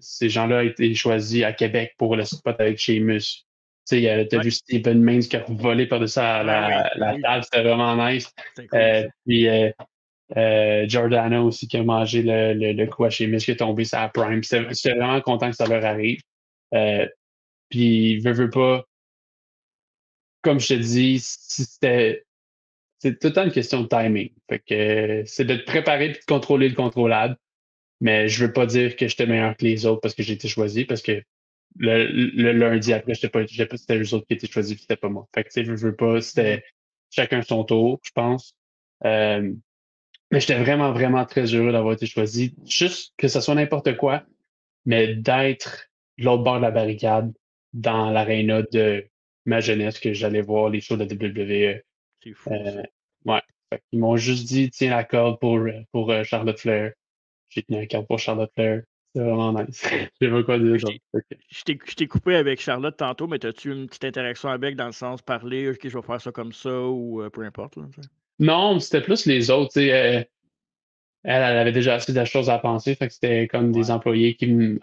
ces gens-là aient été choisis à Québec pour le spot avec Sheamus. Tu sais, t'as Ouais. vu Stephen Mains qui a volé par-dessus Ben oui, ben la oui. table, c'était vraiment nice. C'était cool ça. Puis Jordana aussi qui a mangé le coup à Sheamus qui est tombé sur la Prime. J'étais vraiment content que ça leur arrive. Euh, Puis, veux pas, comme je te dis, si c'était c'est tout le temps une question de timing. Fait que c'est de te préparer et de contrôler le contrôlable. Mais je veux pas dire que j'étais meilleur que les autres parce que j'ai été choisi, parce que le lundi après, j'étais pas c'était les autres qui étaient choisis, puis c'était pas moi. Fait que tu sais, je veux pas, Mmh. c'était chacun son tour, je pense. Euh, mais j'étais vraiment, vraiment très heureux d'avoir été choisi. Juste que ce soit n'importe quoi, mais d'être de l'autre bord de la barricade dans l'aréna de ma jeunesse que j'allais voir les shows de WWE. C'est fou ça. Euh, ouais. Ils m'ont juste dit, tiens la corde pour Charlotte Flair. J'ai tenu la corde pour Charlotte Flair. C'est vraiment nice. Je sais pas quoi dire Je d'autre. t'ai je t'ai coupé avec Charlotte tantôt, mais as-tu une petite interaction avec dans le sens parler: «OK, je vais faire ça comme ça» ou peu importe là, tu sais? Non, c'était plus les autres. Tu sais, elle avait déjà assez de choses à penser. Fait que c'était comme des Ouais. employés il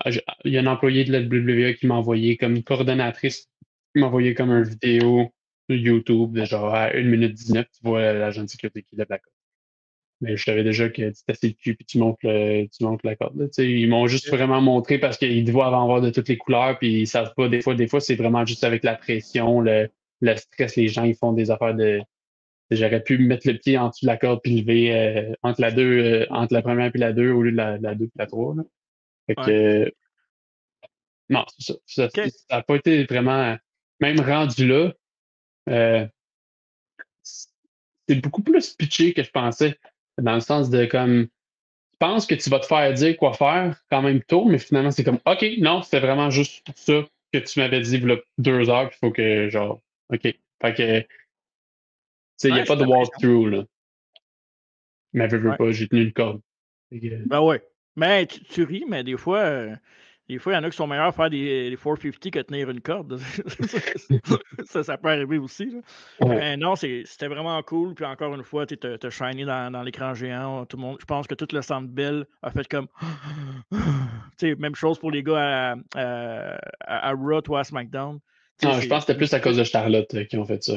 y a un employé de la WWE qui m'a envoyé comme une coordonnatrice qui m'a envoyé comme une Mmh. vidéo sur YouTube de genre à 1 minute 19, tu vois l'agent de sécurité qui lève la corde. Mais je savais déjà que tu t'assieds le cul puis tu montes la corde. Là. Tu sais, ils m'ont juste OK. vraiment montré parce qu'ils doivent en voir de toutes les couleurs, puis ils savent pas. Des fois, c'est vraiment juste avec la pression, le stress, les gens, ils font des affaires de. J'aurais pu mettre le pied en dessous de la corde puis lever entre la première puis la 2 au lieu de la 2 puis la 3. Là. Fait que Ouais. non, c'est ça. Ça OK. n'a pas été vraiment. même rendu là, euh, c'est beaucoup plus pitché que je pensais. Dans le sens de comme, tu penses que tu vas te faire dire quoi faire quand même tôt, mais finalement, c'est comme, OK, non, c'est vraiment juste ça que tu m'avais dit il y a 2 heures, il faut que, genre, OK. Fait que, tu sais, il n'y a Ouais, pas c'est de la pression. walkthrough, là. Mais veux Ouais. pas, j'ai tenu le code. Fait que, Ben ouais. Mais tu ris, mais des fois, il y en a qui sont meilleurs à faire des 450 que tenir une corde. Ça peut arriver aussi, là. ouais. Mais non, c'était vraiment cool. Puis encore une fois, tu sais, tu shiné dans l'écran géant. Tout le monde, je pense que tout le Centre Bell a fait comme tu sais, même chose pour les gars à Raw, toi à SmackDown. Tu sais, Non, je pense que c'est c'était plus à cause de Charlotte qui ont fait ça.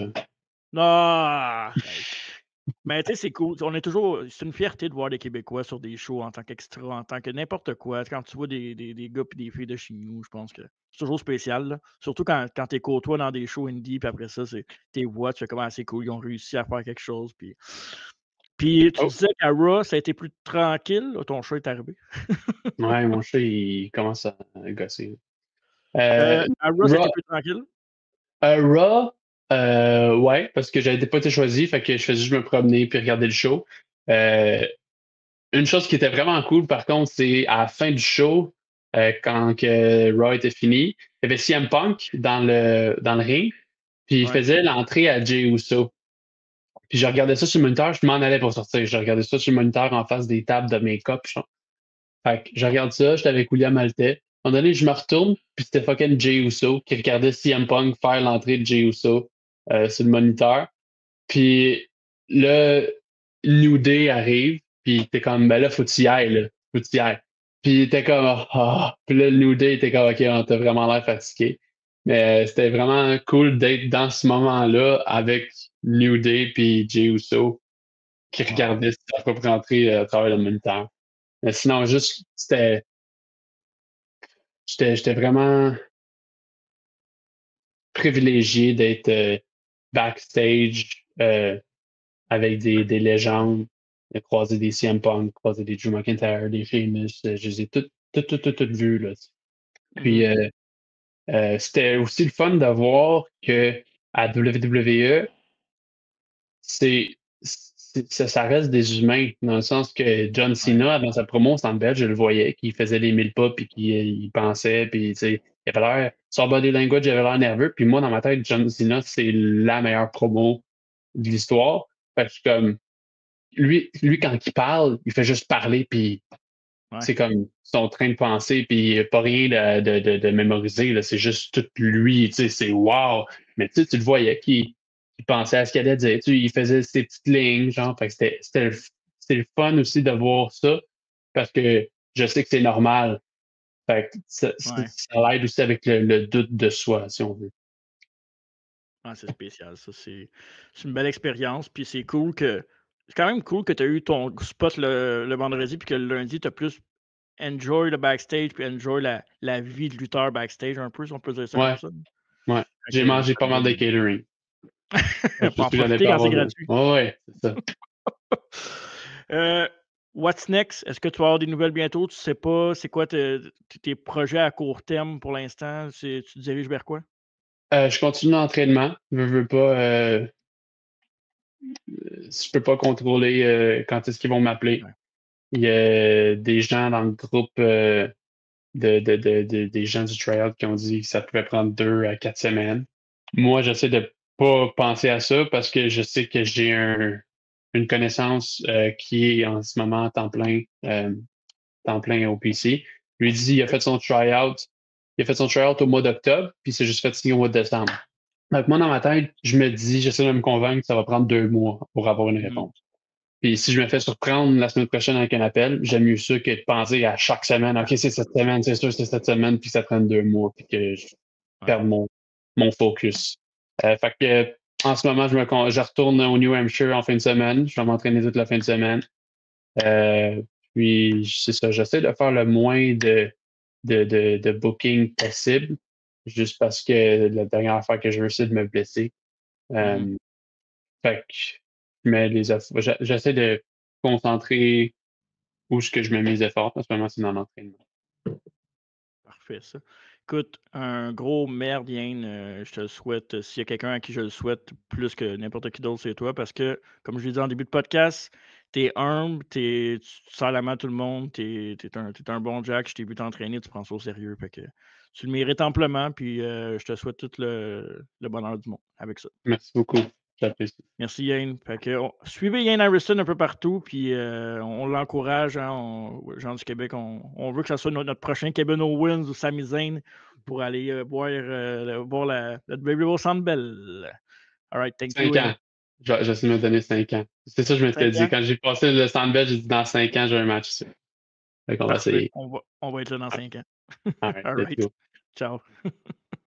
non, arrête. Mais tu sais, c'est cool. On est toujours c'est une fierté de voir des Québécois sur des shows en tant qu'extra, en tant que n'importe quoi. Quand tu vois des gars et des filles de chez nous, je pense que c'est toujours spécial, là. Surtout quand tu les côtoies dans des shows indie, puis après ça, c'est tes voix, tu fais comme: «Ah, c'est cool, ils ont réussi à faire quelque chose», puis tu Oh, disais qu'à Raw, ça a été plus tranquille, là, ton show est arrivé? ouais, mon chat, il commence à gosser. Euh, À Raw, ça a Raw, été plus tranquille? Raw, ouais, parce que j'avais pas été choisi, fait que je faisais juste me promener puis regarder le show. Euh, une chose qui était vraiment cool, par contre, c'est à la fin du show, quand que Raw était fini, il y avait CM Punk dans le ring, puis il Ouais. faisait l'entrée à Jey Uso. Puis je regardais ça sur le moniteur, je m'en allais pour sortir. Je regardais ça sur le moniteur en face des tables de make-up. Fait que je regarde ça, j'étais avec William Maltais. À un moment donné, je me retourne, puis c'était fucking Jey Uso qui regardait CM Punk faire l'entrée de Jey Uso sur le moniteur. Puis le New Day arrive, puis t'es comme, ben là, faut que tu y ailles, là. Faut que tu y ailles. Puis t'es comme, ah. Puis là, le New Day était comme, OK, on t'a vraiment l'air fatigué. Mais c'était vraiment cool d'être dans ce moment-là avec New Day puis Jey Uso qui Wow. regardait sa propre entrée à travers le moniteur. Mais sinon, juste, j'étais vraiment privilégié d'être backstage avec des légendes, de croiser des CM Punk, croiser des Drew McIntyre, des Sheamus, je les ai toutes vues, là. Puis, Mmh. c'était aussi le fun de voir que à WWE, c'est ça reste des humains, dans le sens que John Ouais, Cena, dans sa promo au Centre Bell, je le voyais, qu'il faisait les 1000 pas, puis qu'il pensait, puis tu sais, il avait l'air, son body language avait l'air nerveux, puis moi, dans ma tête, John Cena, c'est la meilleure promo de l'histoire. Fait que je suis comme, lui, quand il parle, il fait juste parler, puis ouais, c'est comme son train de penser, puis pas rien de mémoriser, là, c'est juste tout lui, tu sais, c'est wow! Mais tu sais, tu le voyais qu'il pensait à ce qu'il allait dire, tu sais, il faisait ses petites lignes, genre, fait que c'était le fun aussi de voir ça, parce que je sais que c'est normal. Fait que ouais. ça l'aide aussi avec le doute de soi, si on veut. Ah, c'est spécial ça, c'est une belle expérience, puis c'est quand même cool que tu as eu ton spot le vendredi, puis que le lundi, tu as plus enjoy le backstage, puis enjoy la vie de lutteur backstage un peu, si on peut dire ça comme Ouais, ça. ouais. Fait J'ai que mangé pas mal de catering. pour Parce en que j'en ai profiter pas quand c'est avoir de. gratuit. Ouais, ouais, c'est ça. Heu, what's next? Est-ce que tu vas avoir des nouvelles bientôt? Tu sais pas, c'est quoi tes projets à court terme pour l'instant? Tu te diriges vers quoi? Je continue l'entraînement. Je veux pas. Je peux pas contrôler quand est-ce qu'ils vont m'appeler. Ouais. Il y a des gens dans le groupe des gens du tryout qui ont dit que ça pouvait prendre 2 à 4 semaines. Moi, j'essaie de pas penser à ça parce que je sais que j'ai une connaissance qui est en ce moment à temps plein au PC. Lui dit, il a OK. fait son tryout. Il a fait son tryout au mois d'octobre, puis il s'est juste fait signer au mois de décembre. Donc, moi, dans ma tête, je me dis, j'essaie de me convaincre que ça va prendre 2 mois pour avoir une Mmh. réponse. Puis si je me fais surprendre la semaine prochaine avec un appel, j'aime mieux ça que de penser à chaque semaine, OK, c'est cette semaine, c'est sûr, c'est cette semaine, puis ça prenne 2 mois, puis que je Ouais. perde mon focus. Fait que en ce moment, je retourne au New Hampshire en fin de semaine. Je vais m'entraîner toute la fin de semaine. Euh, puis c'est ça, j'essaie de faire le moins de booking possible, juste parce que la dernière fois que je veux, c'est de me blesser. Mmh. Euh, fait que j'essaie de concentrer où est-ce que je mets mes efforts. En ce moment, c'est dans l'entraînement. Parfait ça. Écoute, un gros merde, Yann. Je te le souhaite. S'il y a quelqu'un à qui je le souhaite plus que n'importe qui d'autre, c'est toi. Parce que, comme je l'ai dit en début de podcast, t'es humble, tu sers la main à tout le monde, t'es un bon Jack. Je t'ai vu t'entraîner, tu prends ça au sérieux. Fait que tu le mérites amplement. Puis je te souhaite tout le bonheur du monde avec ça. Merci beaucoup. J'apprécie. Merci Yann. Fait que, suivez Yann Harrison un peu partout, puis on l'encourage, hein, gens du Québec. On veut que ça soit notre prochain Kevin Owens ou Sami Zayn pour aller voir la WWE Centre Bell. All right, thank you. 5 ans. J'essaie de me donner 5 ans. C'est ça que je m'étais 5 dit. ans? Quand j'ai passé le Sandbell, j'ai dit dans 5 ans, j'ai un match ici. Fait qu'on va Parfait. essayer. On va être là dans 5 ans. All right, All let's right. go. Ciao.